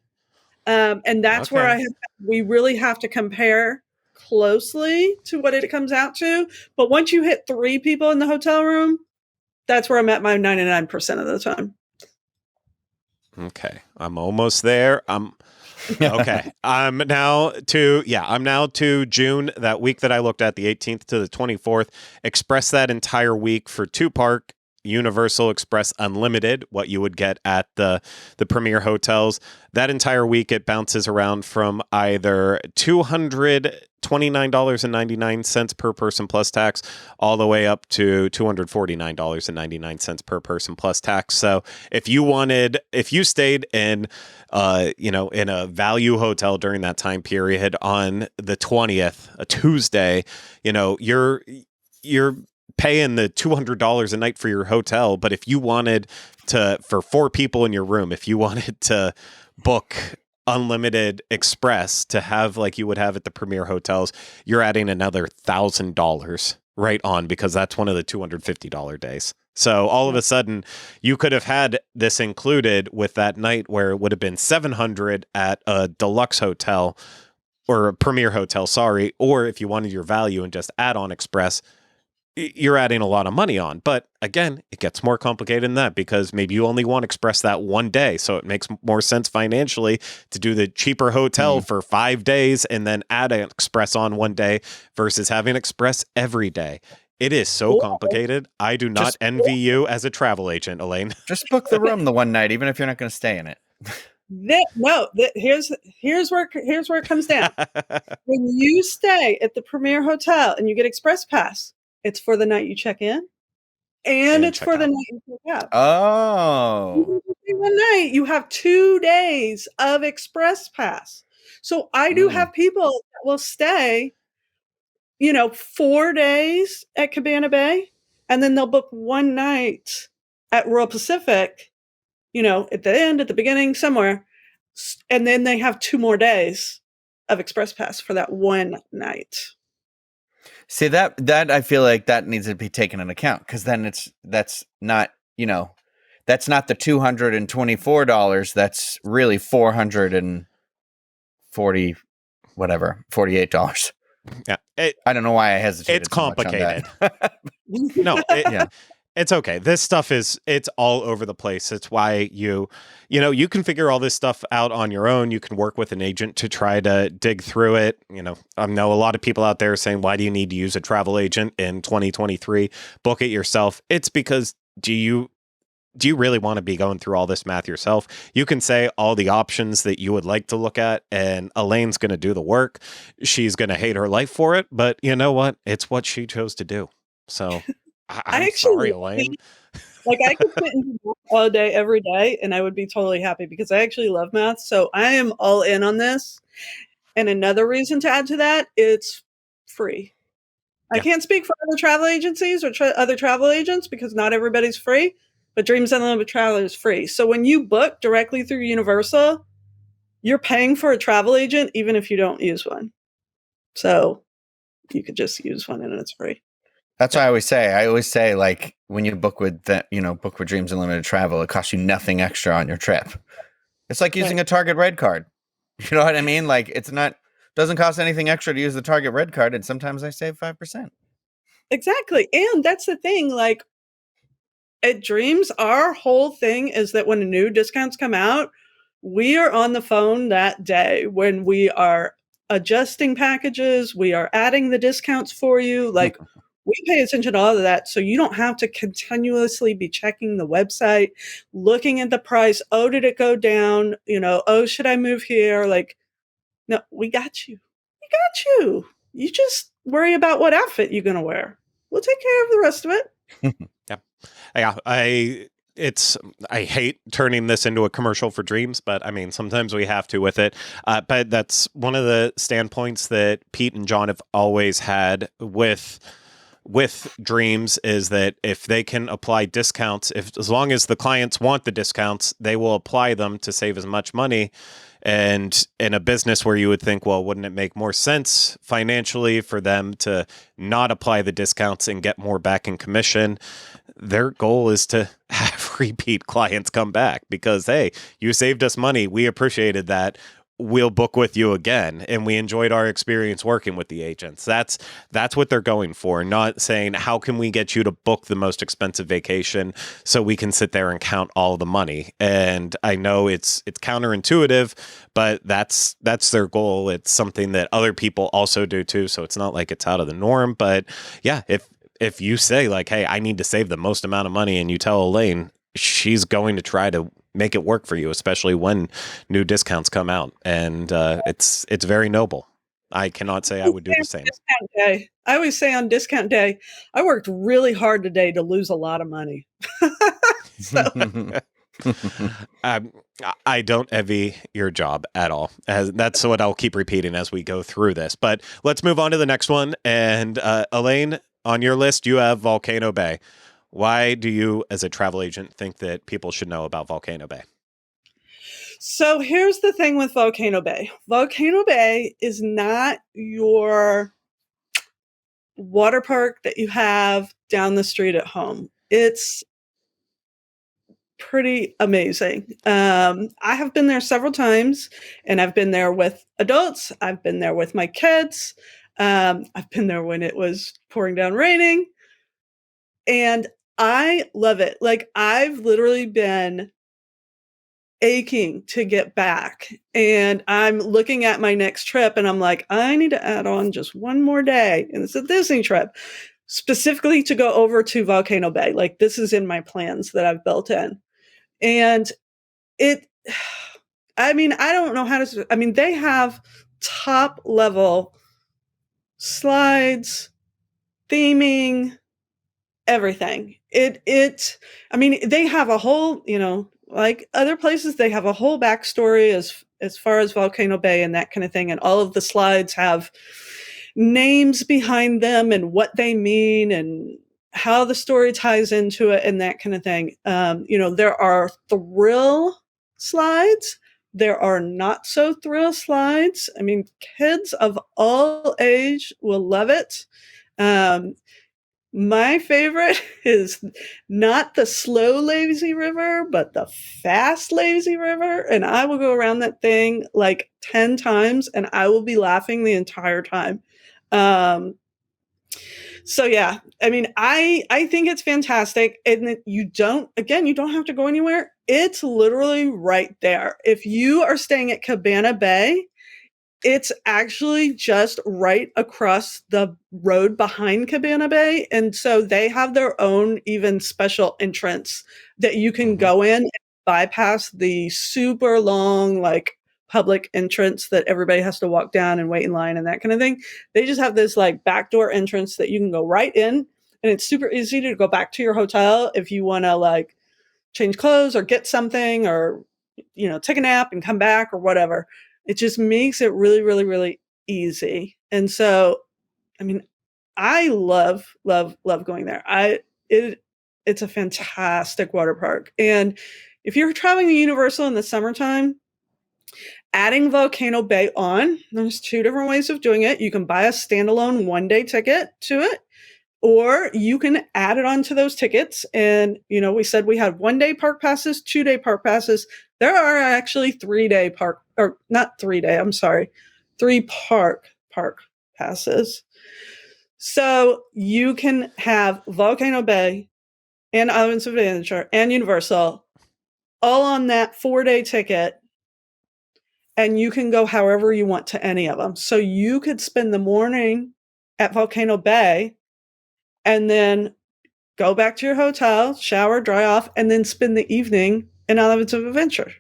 And that's where we really have to compare closely to what it comes out to. But once you hit 3 people in the hotel room, that's where I'm at my 99% of the time. Okay, I'm almost there. Okay. I'm now to June, that week that I looked at, the 18th to the 24th. Express that entire week for 2 park Universal Express Unlimited, what you would get at the premier hotels. That entire week, it bounces around from either $229.99 per person plus tax, all the way up to $249.99 per person plus tax. So if you stayed in in a value hotel during that time period on the 20th, a Tuesday, you're paying the $200 a night for your hotel. But if you wanted for 4 people in your room, if you wanted to book unlimited express to have like you would have at the premier hotels, you're adding another $1,000 right on, because that's one of the $250 days. So all of a sudden, you could have had this included with that night where it would have been $700 at a deluxe hotel or a premier hotel, sorry. Or if you wanted your value and just add on express, you're adding a lot of money on. But again, it gets more complicated than that because maybe you only want express that one day. So it makes more sense financially to do the cheaper hotel for 5 days and then add an express on one day versus having express every day. It is so complicated. I do not envy you as a travel agent, Elaine. Just book the room the one night, even if you're not going to stay in it. Here's where it comes down. When you stay at the Premier Hotel and you get Express Pass, it's for the night you check in, and it's for the night you check out. Oh, one night you have 2 days of Express Pass. So I do have people that will stay, 4 days at Cabana Bay, and then they'll book one night at Royal Pacific, at the end, at the beginning, somewhere. And then they have 2 more days of Express Pass for that one night. See, that I feel like that needs to be taken into account, because then that's not the $224. That's really $48. Yeah, I don't know why I hesitated. It's complicated. No, it's okay. This stuff it's all over the place. It's why you can figure all this stuff out on your own. You can work with an agent to try to dig through it. I know a lot of people out there saying, why do you need to use a travel agent in 2023? Book it yourself. It's because do you really want to be going through all this math yourself? You can say all the options that you would like to look at, and Elaine's going to do the work. She's going to hate her life for it, but you know what? It's what she chose to do. So I'm sorry, Elaine. I could sit and do math all day, every day, and I would be totally happy because I actually love math. So I am all in on this. And another reason to add to that, it's free. I can't speak for other travel agencies or other travel agents because not everybody's free. But Dreams Unlimited Travel is free. So when you book directly through Universal, you're paying for a travel agent even if you don't use one. So you could just use one and it's free. That's what I always say. I always say, like, when you book with book with Dreams Unlimited Travel, it costs you nothing extra on your trip. It's like using a Target Red Card. You know what I mean? Like, doesn't cost anything extra to use the Target Red Card, and sometimes I save 5%. Exactly. And that's the thing, like, at Dreams, our whole thing is that when new discounts come out, we are on the phone that day when we are adjusting packages, we are adding the discounts for you. Like, we pay attention to all of that, so you don't have to continuously be checking the website, looking at the price. Oh, did it go down? Oh, should I move here? Like, no, we got you. We got you. You just worry about what outfit you're going to wear. We'll take care of the rest of it. Yeah, I hate turning this into a commercial for Dreams, but I mean, sometimes we have to with it. But that's one of the standpoints that Pete and John have always had with Dreams, is that if they can apply discounts, as long as the clients want the discounts, they will apply them to save as much money. And in a business where you would think, well, wouldn't it make more sense financially for them to not apply the discounts and get more back in commission? Their goal is to have repeat clients come back because, hey, you saved us money. We appreciated that. We'll book with you again. And we enjoyed our experience working with the agents. That's what they're going for. Not saying, how can we get you to book the most expensive vacation so we can sit there and count all the money? And I know it's counterintuitive, but that's their goal. It's something that other people also do too. So it's not like it's out of the norm. But yeah, if you say like, hey, I need to save the most amount of money, and you tell Elaine, she's going to try to make it work for you, especially when new discounts come out. And it's very noble. I cannot say I would do the same. Discount day. I always say on discount day, I worked really hard today to lose a lot of money. I don't envy your job at all. That's what I'll keep repeating as we go through this. But let's move on to the next one. And Elaine, on your list, you have Volcano Bay. Why do you, as a travel agent, think that people should know about Volcano Bay? So here's the thing with Volcano Bay. Volcano Bay is not your water park that you have down the street at home. It's pretty amazing. I have been there several times, and I've been there with adults. I've been there with my kids. I've been there when it was pouring down raining, and I love it. Like, I've literally been aching to get back, and I'm looking at my next trip, and I'm like, I need to add on just one more day, and it's a Disney trip, specifically to go over to Volcano Bay. Like, this is in my plans that I've built in. And it, I mean, I don't know how to, I mean, they have top level slides, theming, everything. I mean, they have a whole, like other places, they have a whole backstory as far as Volcano Bay and that kind of thing. And all of the slides have names behind them and what they mean and how the story ties into it and that kind of thing. There are thrill slides. There are not so thrill slides. I mean, kids of all age will love it. My favorite is not the slow lazy river, but the fast lazy river. And I will go around that thing like 10 times and I will be laughing the entire time. So yeah, I mean, I think it's fantastic. And you don't have to go anywhere. It's literally right there. If you are staying at Cabana Bay, it's actually just right across the road behind Cabana Bay. And so they have their own even special entrance that you can go in and bypass the super long, like, public entrance that everybody has to walk down and wait in line and that kind of thing. They just have this like backdoor entrance that you can go right in, and it's super easy to go back to your hotel if you want to like change clothes or get something or, take a nap and come back or whatever. It just makes it really, really, really easy. And so, I mean, I love, love, love going there. It's a fantastic water park. And if you're traveling to Universal in the summertime, adding Volcano Bay on, there's two different ways of doing it. You can buy a standalone one-day ticket to it, or you can add it onto those tickets. And, we said we had 1-day park passes, 2-day park passes. There are actually 3-day park, or not 3-day, I'm sorry, 3 park passes. So you can have Volcano Bay and Islands of Adventure and Universal all on that 4-day ticket. And you can go however you want to any of them. So you could spend the morning at Volcano Bay and then go back to your hotel, shower, dry off, and then spend the evening in Islands of Adventure.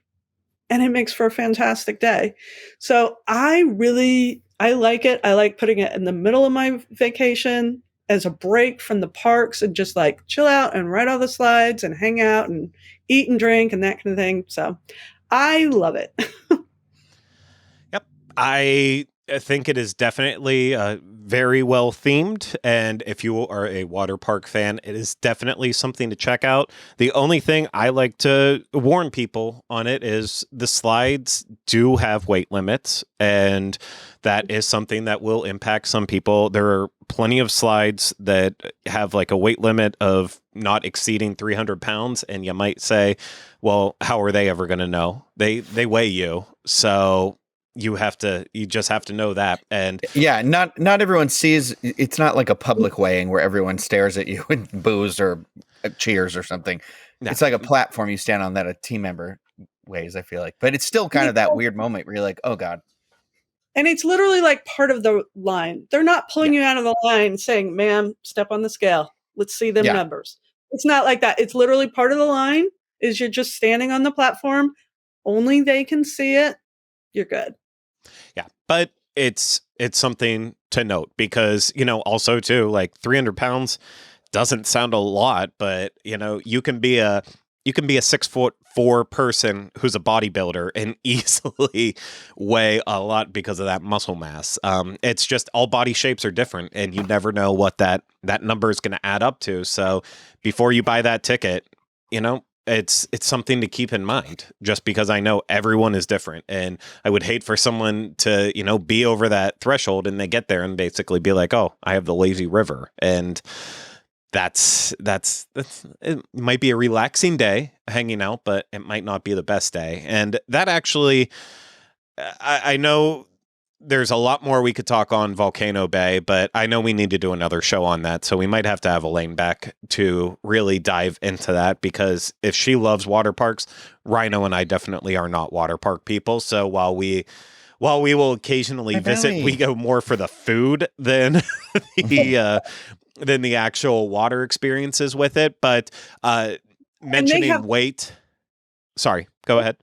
And it makes for a fantastic day. So I like it. I like putting it in the middle of my vacation as a break from the parks and just like chill out and ride all the slides and hang out and eat and drink and that kind of thing. So I love it. Yep. I think it is definitely very well themed. And if you are a water park fan, it is definitely something to check out. The only thing I like to warn people on it is the slides do have weight limits. And that is something that will impact some people. There are plenty of slides that have like a weight limit of not exceeding 300 pounds. And you might say, well, how are they ever going to know? They weigh you. So you just have to know that. And yeah, not everyone sees. It's not like a public weighing where everyone stares at you and boos or cheers or something. No. It's like a platform you stand on that a team member weighs, I feel like. But it's still kind of that weird moment where you're like, oh God. And it's literally like part of the line. They're not pulling you out of the line saying, ma'am, step on the scale. Let's see them numbers. It's not like that. It's literally part of the line is you're just standing on the platform. Only they can see it. You're good. Yeah. But it's something to note because, also too, like 300 pounds doesn't sound a lot, but you can be a 6'4" person who's a bodybuilder and easily weigh a lot because of that muscle mass. It's just all body shapes are different and you never know what that number is going to add up to. So before you buy that ticket, it's something to keep in mind just because I know everyone is different. And I would hate for someone to, be over that threshold and they get there and basically be like, oh, I have the lazy river. And it might be a relaxing day hanging out, but it might not be the best day. And that actually, I know there's a lot more we could talk on Volcano Bay, but I know we need to do another show on that. So we might have to have Elaine back to really dive into that, because if she loves water parks, Ryno and I definitely are not water park people. So while we will occasionally visit, we go more for the food than the actual water experiences with it. But mentioning weight, sorry, go ahead.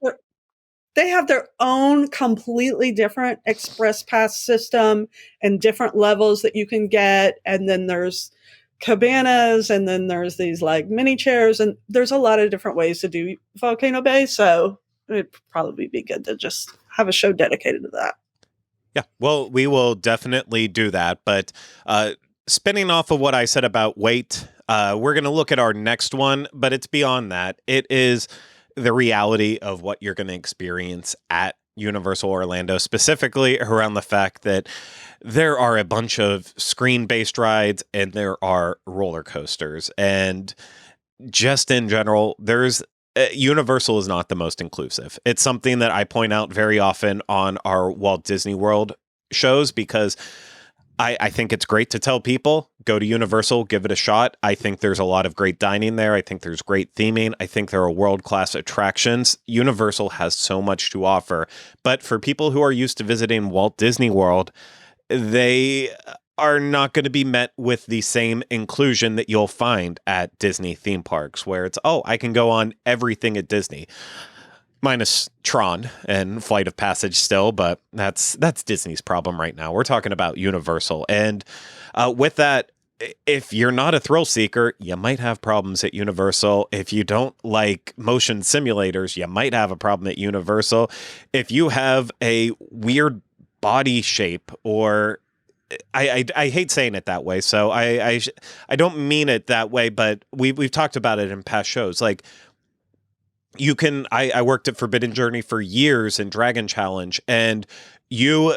They have their own completely different express pass system and different levels that you can get. And then there's cabanas, and then there's these like mini chairs, and there's a lot of different ways to do Volcano Bay. So it'd probably be good to just have a show dedicated to that. Yeah, well, we will definitely do that. But spinning off of what I said about weight, we're going to look at our next one, but it's beyond that. It is the reality of what you're going to experience at Universal Orlando, specifically around the fact that there are a bunch of screen-based rides and there are roller coasters. And just in general, Universal is not the most inclusive. It's something that I point out very often on our Walt Disney World shows, because I think it's great to tell people, go to Universal, give it a shot. I think there's a lot of great dining there. I think there's great theming. I think there are world-class attractions. Universal has so much to offer. But for people who are used to visiting Walt Disney World, they are not going to be met with the same inclusion that you'll find at Disney theme parks, where it's, oh, I can go on everything at Disney. Minus Tron and Flight of Passage still, but that's Disney's problem right now. We're talking about Universal. And with that, if you're not a thrill seeker, you might have problems at Universal. If you don't like motion simulators, you might have a problem at Universal. If you have a weird body shape, or I hate saying it that way, so I don't mean it that way, but we've talked about it in past shows. Like, I worked at Forbidden Journey for years in Dragon Challenge, and you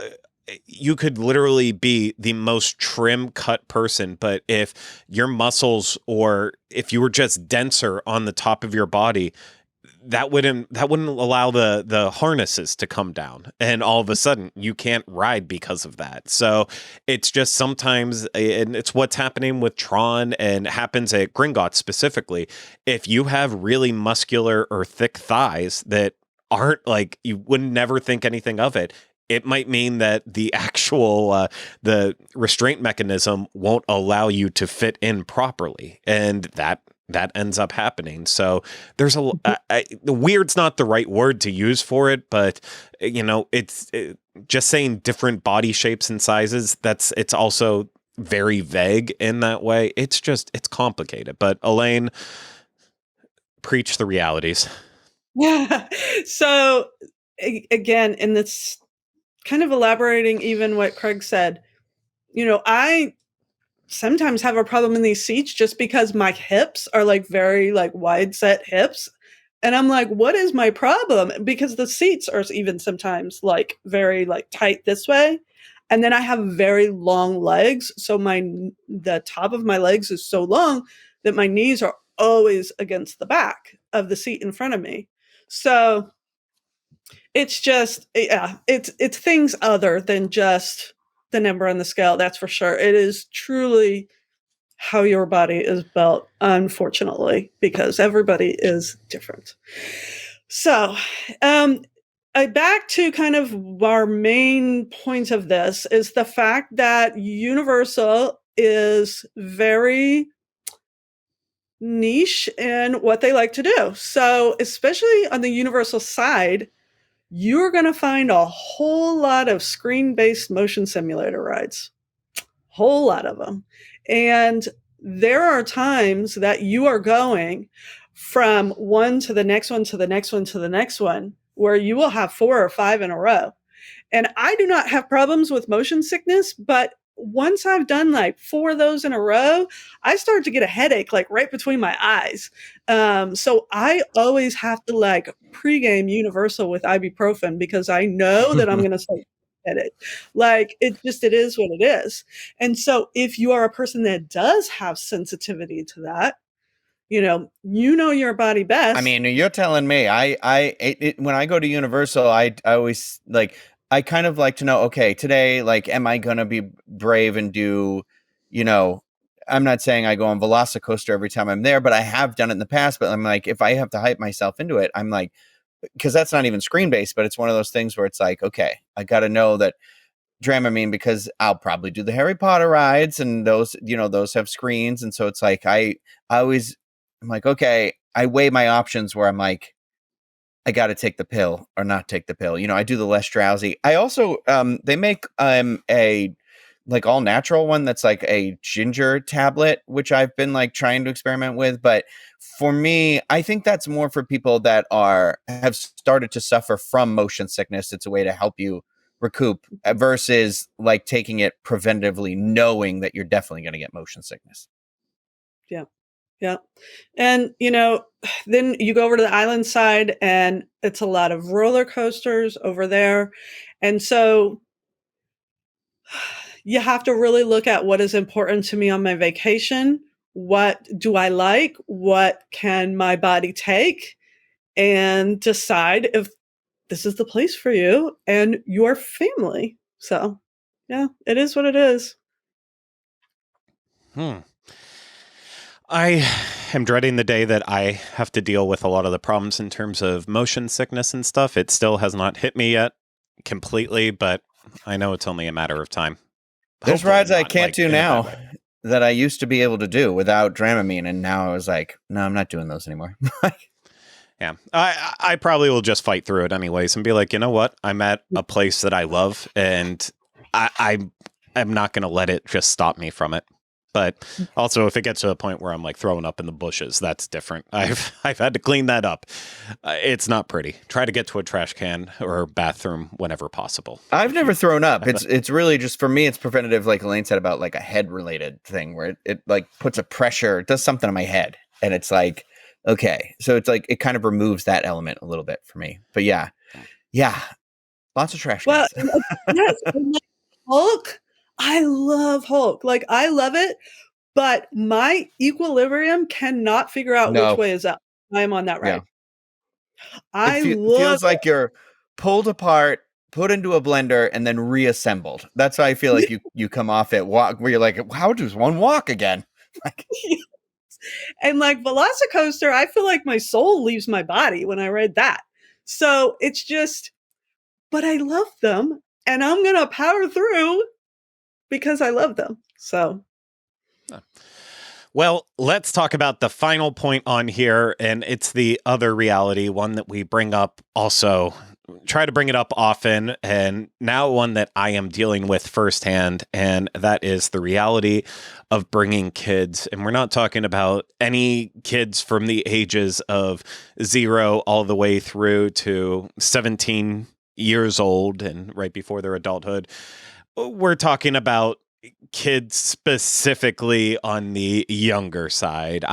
could literally be the most trim cut person, but if your muscles, or if you were just denser on the top of your body, that wouldn't allow the harnesses to come down, and all of a sudden you can't ride because of that. So it's just sometimes, and it's what's happening with Tron and happens at Gringotts specifically. If you have really muscular or thick thighs that aren't, like, you would never think anything of it, it might mean that the actual the restraint mechanism won't allow you to fit in properly, and that ends up happening. So there's weird's not the right word to use for it, but it's just saying different body shapes and sizes. It's also very vague in that way. It's complicated. But Elaine, preach the realities. Yeah. So again, in this kind of elaborating even what Craig said, I sometimes have a problem in these seats just because my hips are like very like wide set hips. And I'm like, what is my problem? Because the seats are even sometimes like very like tight this way. And then I have very long legs. So the top of my legs is so long that my knees are always against the back of the seat in front of me. So it's just, yeah, it's things other than just the number on the scale, that's for sure. It is truly how your body is built, unfortunately, because everybody is different. So, back to kind of our main point of this is the fact that Universal is very niche in what they like to do. So, especially on the Universal side, you're going to find a whole lot of screen-based motion simulator rides. Whole lot of them. And there are times that you are going from one to the next one to the next one to the next one, where you will have 4 or 5 in a row. And I do not have problems with motion sickness, but once I've done like 4 of those in a row, I start to get a headache like right between my eyes. So I always have to like pregame Universal with ibuprofen, because I know that I'm going to start get it. Like, it is what it is. And so if you are a person that does have sensitivity to that, your body best. I mean, you're telling me. When I go to Universal, I always like. I kind of like to know. Okay, today, like, am I gonna be brave and do? I'm not saying I go on Velocicoaster every time I'm there, but I have done it in the past. But I'm like, if I have to hype myself into it, I'm like, because that's not even screen based, but it's one of those things where it's like, okay, I got to know that Dramamine, because I'll probably do the Harry Potter rides, and those have screens, and so it's like I'm like, okay, I weigh my options where I'm like, I got to take the pill or not take the pill. I do the less drowsy. I also, they make a like all natural one that's like a ginger tablet, which I've been like trying to experiment with. But for me, I think that's more for people that have started to suffer from motion sickness. It's a way to help you recoup versus like taking it preventively, knowing that you're definitely going to get motion sickness. Yeah. Yeah. And, then you go over to the island side and it's a lot of roller coasters over there. And so you have to really look at what is important to me on my vacation. What do I like? What can my body take? And decide if this is the place for you and your family. So, yeah, it is what it is. I am dreading the day that I have to deal with a lot of the problems in terms of motion sickness and stuff. It still has not hit me yet completely, but I know it's only a matter of time. There's Hopefully rides I not, can't like, do in a bad now way. that I used to be able to do without Dramamine, and now I was like, no, I'm not doing those anymore. Yeah, I probably will just fight through it anyways and be like, you know what? I'm at a place that I love, and I'm not going to let it just stop me from it. But also, if it gets to a point where I'm like throwing up in the bushes, that's different. I've had to clean that up. It's not pretty. Try to get to a trash can or bathroom whenever possible. I've never thrown up. It's really just, for me, it's preventative, like Elaine said, about like a head related thing where it like puts a pressure, it does something on my head, and it's like, okay, so it's like it kind of removes that element a little bit for me. But yeah, lots of trash cans. Well, yes, and like Hulk. I love Hulk. Like, I love it, but my equilibrium cannot figure out which No, way is up. I am on that yeah, ride. I it love feels like you're pulled apart, put into a blender, and then reassembled. That's how I feel like you come off it walk where you're like, how does one walk again? Like, and like Velocicoaster, I feel like my soul leaves my body when I ride that. So it's just, but I love them, and I'm gonna power through because I love them. So, well, let's talk about the final point on here, and it's the other reality, one that we bring up also, try to bring it up often, and now one that I am dealing with firsthand, and that is the reality of bringing kids. And we're not talking about any kids from the ages of 0 all the way through to 17 years old and right before their adulthood. We're talking about kids specifically on the younger side.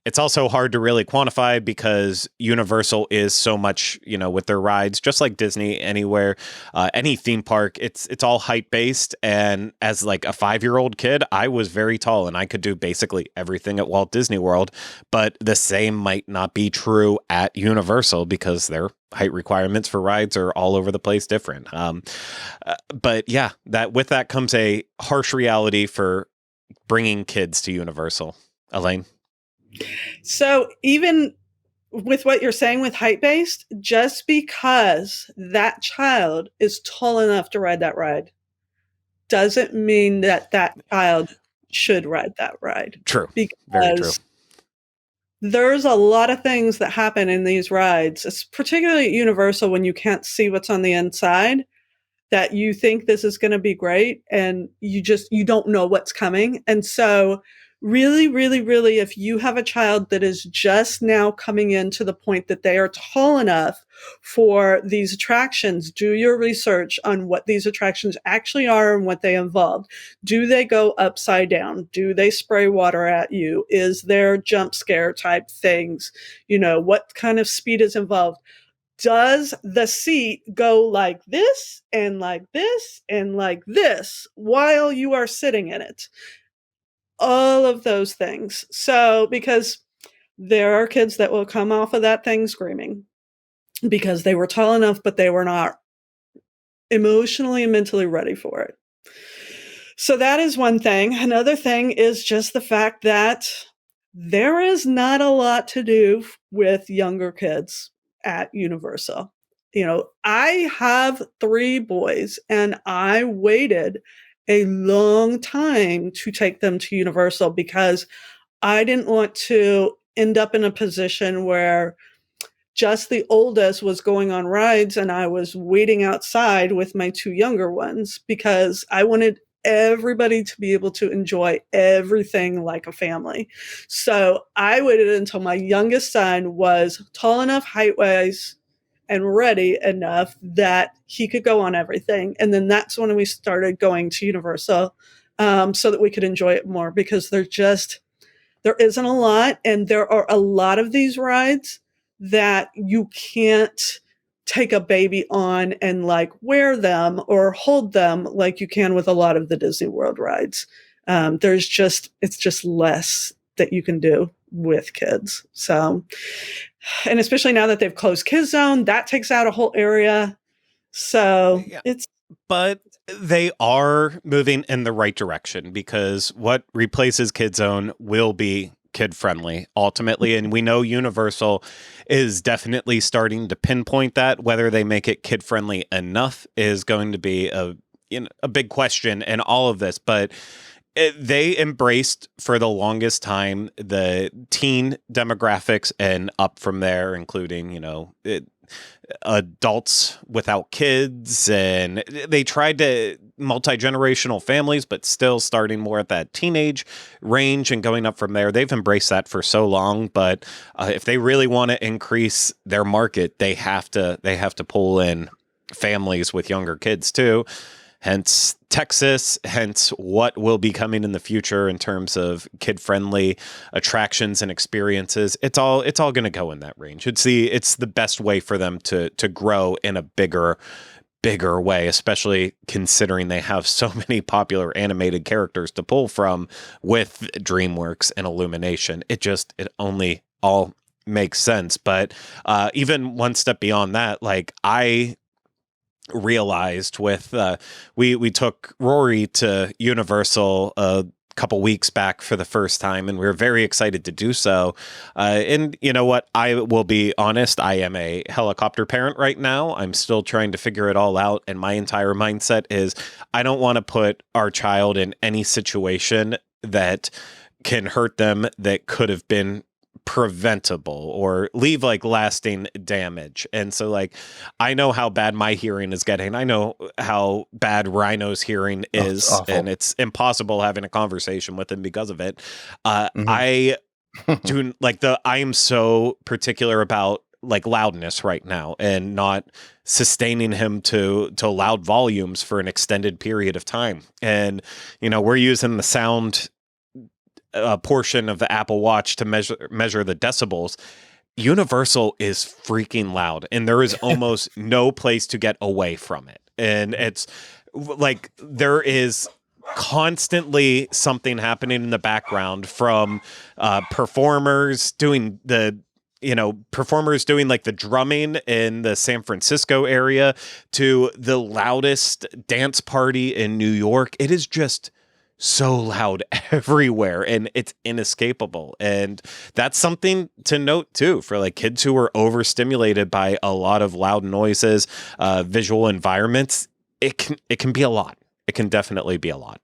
It's also hard to really quantify because Universal is so much, with their rides, just like Disney, anywhere, any theme park, it's all height based. And as like a 5-year-old kid, I was very tall and I could do basically everything at Walt Disney World, but the same might not be true at Universal because their height requirements for rides are all over the place different. But yeah, with that comes a harsh reality for bringing kids to Universal. Elaine? So even with what you're saying with height based, just because that child is tall enough to ride that ride doesn't mean that child should ride that ride. True. Because very true. There's a lot of things that happen in these rides, it's particularly at Universal when you can't see what's on the inside, that you think this is going to be great and you don't know what's coming. And so really, really, really, if you have a child that is just now coming in to the point that they are tall enough for these attractions, do your research on what these attractions actually are and what they involve. Do they go upside down? Do they spray water at you? Is there jump scare type things? What kind of speed is involved? does the seat go like this and like this and like this while you are sitting in it? All of those things. So, because there are kids that will come off of that thing screaming because they were tall enough, but they were not emotionally and mentally ready for it. So that is one thing. Another thing is just the fact that there is not a lot to do with younger kids at Universal. You know, I have 3 boys and I waited a long time to take them to Universal because I didn't want to end up in a position where just the oldest was going on rides and I was waiting outside with my 2 younger ones, because I wanted everybody to be able to enjoy everything like a family. So I waited until my youngest son was tall enough height-wise and ready enough that he could go on everything. And then that's when we started going to Universal, so that we could enjoy it more, because there isn't a lot, and there are a lot of these rides that you can't take a baby on and like wear them or hold them like you can with a lot of the Disney World rides. It's just less that you can do with kids. So, and especially now that they've closed Kids Zone, that takes out a whole area. So Yeah. it's, But they are moving in the right direction, because what replaces Kid Zone will be kid friendly ultimately. And we know Universal is definitely starting to pinpoint that. Whether they make it kid friendly enough is going to be a big question in all of this. But they embraced for the longest time the teen demographics and up from there, including, adults without kids, and they tried to multi-generational families, but still starting more at that teenage range and going up from there. They've embraced that for so long, but if they really want to increase their market, they have to pull in families with younger kids too. Hence Texas, hence what will be coming in the future in terms of kid-friendly attractions and experiences. It's all going to go in that range. It's the best way for them to grow in a bigger way, especially considering they have so many popular animated characters to pull from with DreamWorks and Illumination. It only all makes sense. But even one step beyond that, like I realized with we took Rory to Universal a couple weeks back for the first time, and we were very excited to do so. And you know what? I will be honest, I am a helicopter parent right now. I'm still trying to figure it all out, and my entire mindset is I don't want to put our child in any situation that can hurt them, that could have been preventable or leave like lasting damage. And so like I know how bad my hearing is getting. I know how bad Ryno's hearing is, and it's impossible having a conversation with him because of it. I do I am so particular about like loudness right now, and not sustaining him to loud volumes for an extended period of time. And we're using the sound portion of the Apple Watch to measure the decibels. Universal is freaking loud, and there is almost no place to get away from it. And it's like there is constantly something happening in the background from performers doing like the drumming in the San Francisco area to the loudest dance party in New York. It is just so loud everywhere, and it's inescapable. And that's something to note too for like kids who are overstimulated by a lot of loud noises, visual environments. It can be a lot. It can definitely be a lot.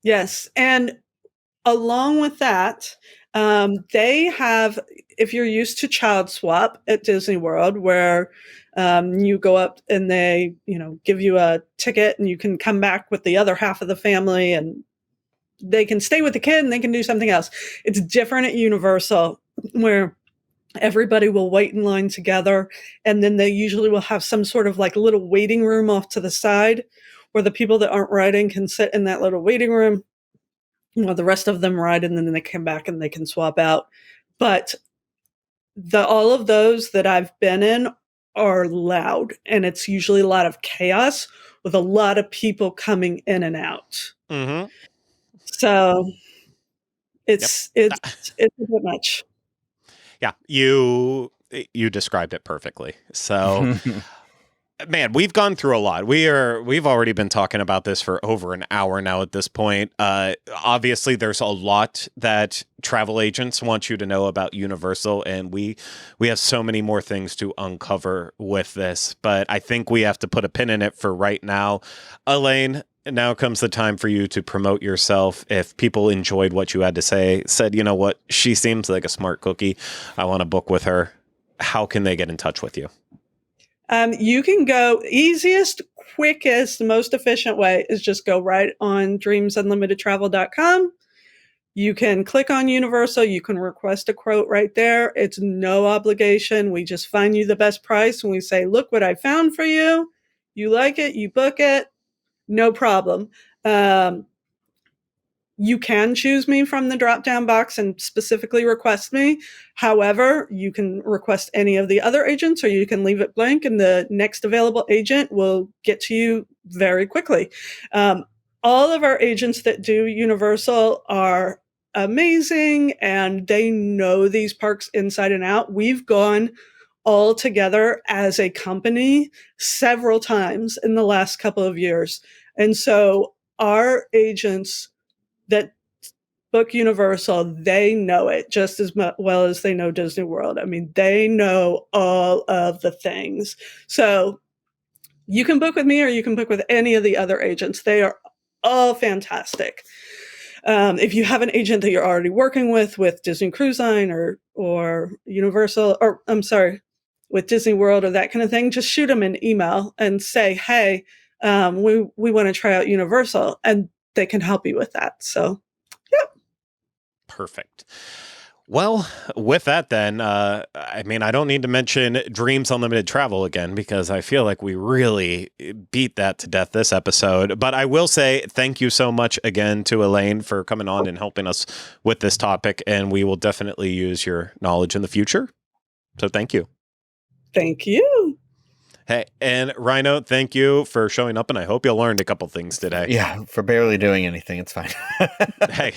yes. And along with that, they have, if you're used to Child Swap at Disney World, where you go up and they, give you a ticket and you can come back with the other half of the family, and they can stay with the kid and they can do something else. It's different at Universal, where everybody will wait in line together, and then they usually will have some sort of like little waiting room off to the side where the people that aren't riding can sit in that little waiting room while the rest of them ride, and then they come back and they can swap out. But all of those that I've been in are loud, and it's usually a lot of chaos with a lot of people coming in and out. Mm-hmm. So Yep. it's a bit much. Yeah, you described it perfectly. So, man, we've gone through a lot. We've already been talking about this for over an hour now at this point. Obviously, there's a lot that travel agents want you to know about Universal, and we have so many more things to uncover with this. But I think we have to put a pin in it for right now. Elaine, now comes the time for you to promote yourself. If people enjoyed what you had to say, said, you know what, she seems like a smart cookie, I want to book with her, how can they get in touch with you? You can go easiest, quickest, most efficient way is just go right on dreamsunlimitedtravel.com. You can click on Universal. You can request a quote right there. It's no obligation. We just find you the best price and we say, look what I found for you. You like it, you book it. No problem. You can choose me from the drop-down box and specifically request me. However, you can request any of the other agents, or you can leave it blank and the next available agent will get to you very quickly. All of our agents that do Universal are amazing, and they know these parks inside and out. We've gone all together as a company several times in the last couple of years. And so our agents that book Universal, they know it just as well as they know Disney World. I mean, they know all of the things. So you can book with me or you can book with any of the other agents. They are all fantastic. If you have an agent that you're already working with Disney Cruise Line or Universal, or I'm sorry, with Disney World or that kind of thing, just shoot them an email and say, hey, we want to try out Universal, and they can help you with that. So, yeah. Perfect. Well, with that then, I mean, I don't need to mention Dreams Unlimited Travel again, because I feel like we really beat that to death this episode. But I will say thank you so much again to Elaine for coming on and helping us with this topic, and we will definitely use your knowledge in the future. So thank you. Thank you. Hey, and Ryno, thank you for showing up, and I hope you learned a couple things today. Yeah, for barely doing anything, it's fine. Hey,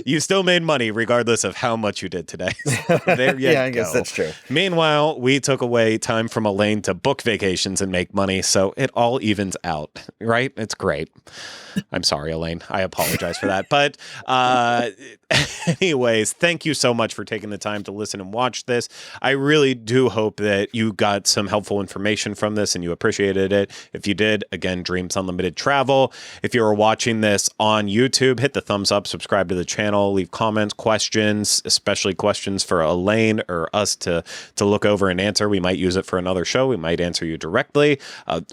you still made money regardless of how much you did today. So there you yeah, I go. guess that's true. Meanwhile, we took away time from Elaine to book vacations and make money, so it all evens out, right? It's great. I'm sorry, Elaine. I apologize for that. But anyways, thank you so much for taking the time to listen and watch this. I really do hope that you got some helpful information from this and you appreciated it. If you did, again, Dreams Unlimited Travel. If you are watching this on YouTube, hit the thumbs up, subscribe to the channel, leave comments, questions, especially questions for Elaine or us to look over and answer. We might use it for another show. We might answer you directly.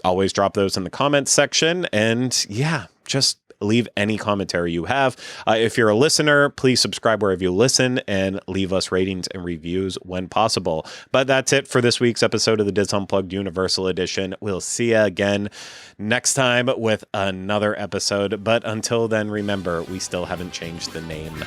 Always drop those in the comments section. And yeah, just leave any commentary you have. If you're a listener, please subscribe wherever you listen and leave us ratings and reviews when possible. But that's it for this week's episode of the DIS Unplugged Universal Edition. We'll see you again next time with another episode. But until then, remember, we still haven't changed the name.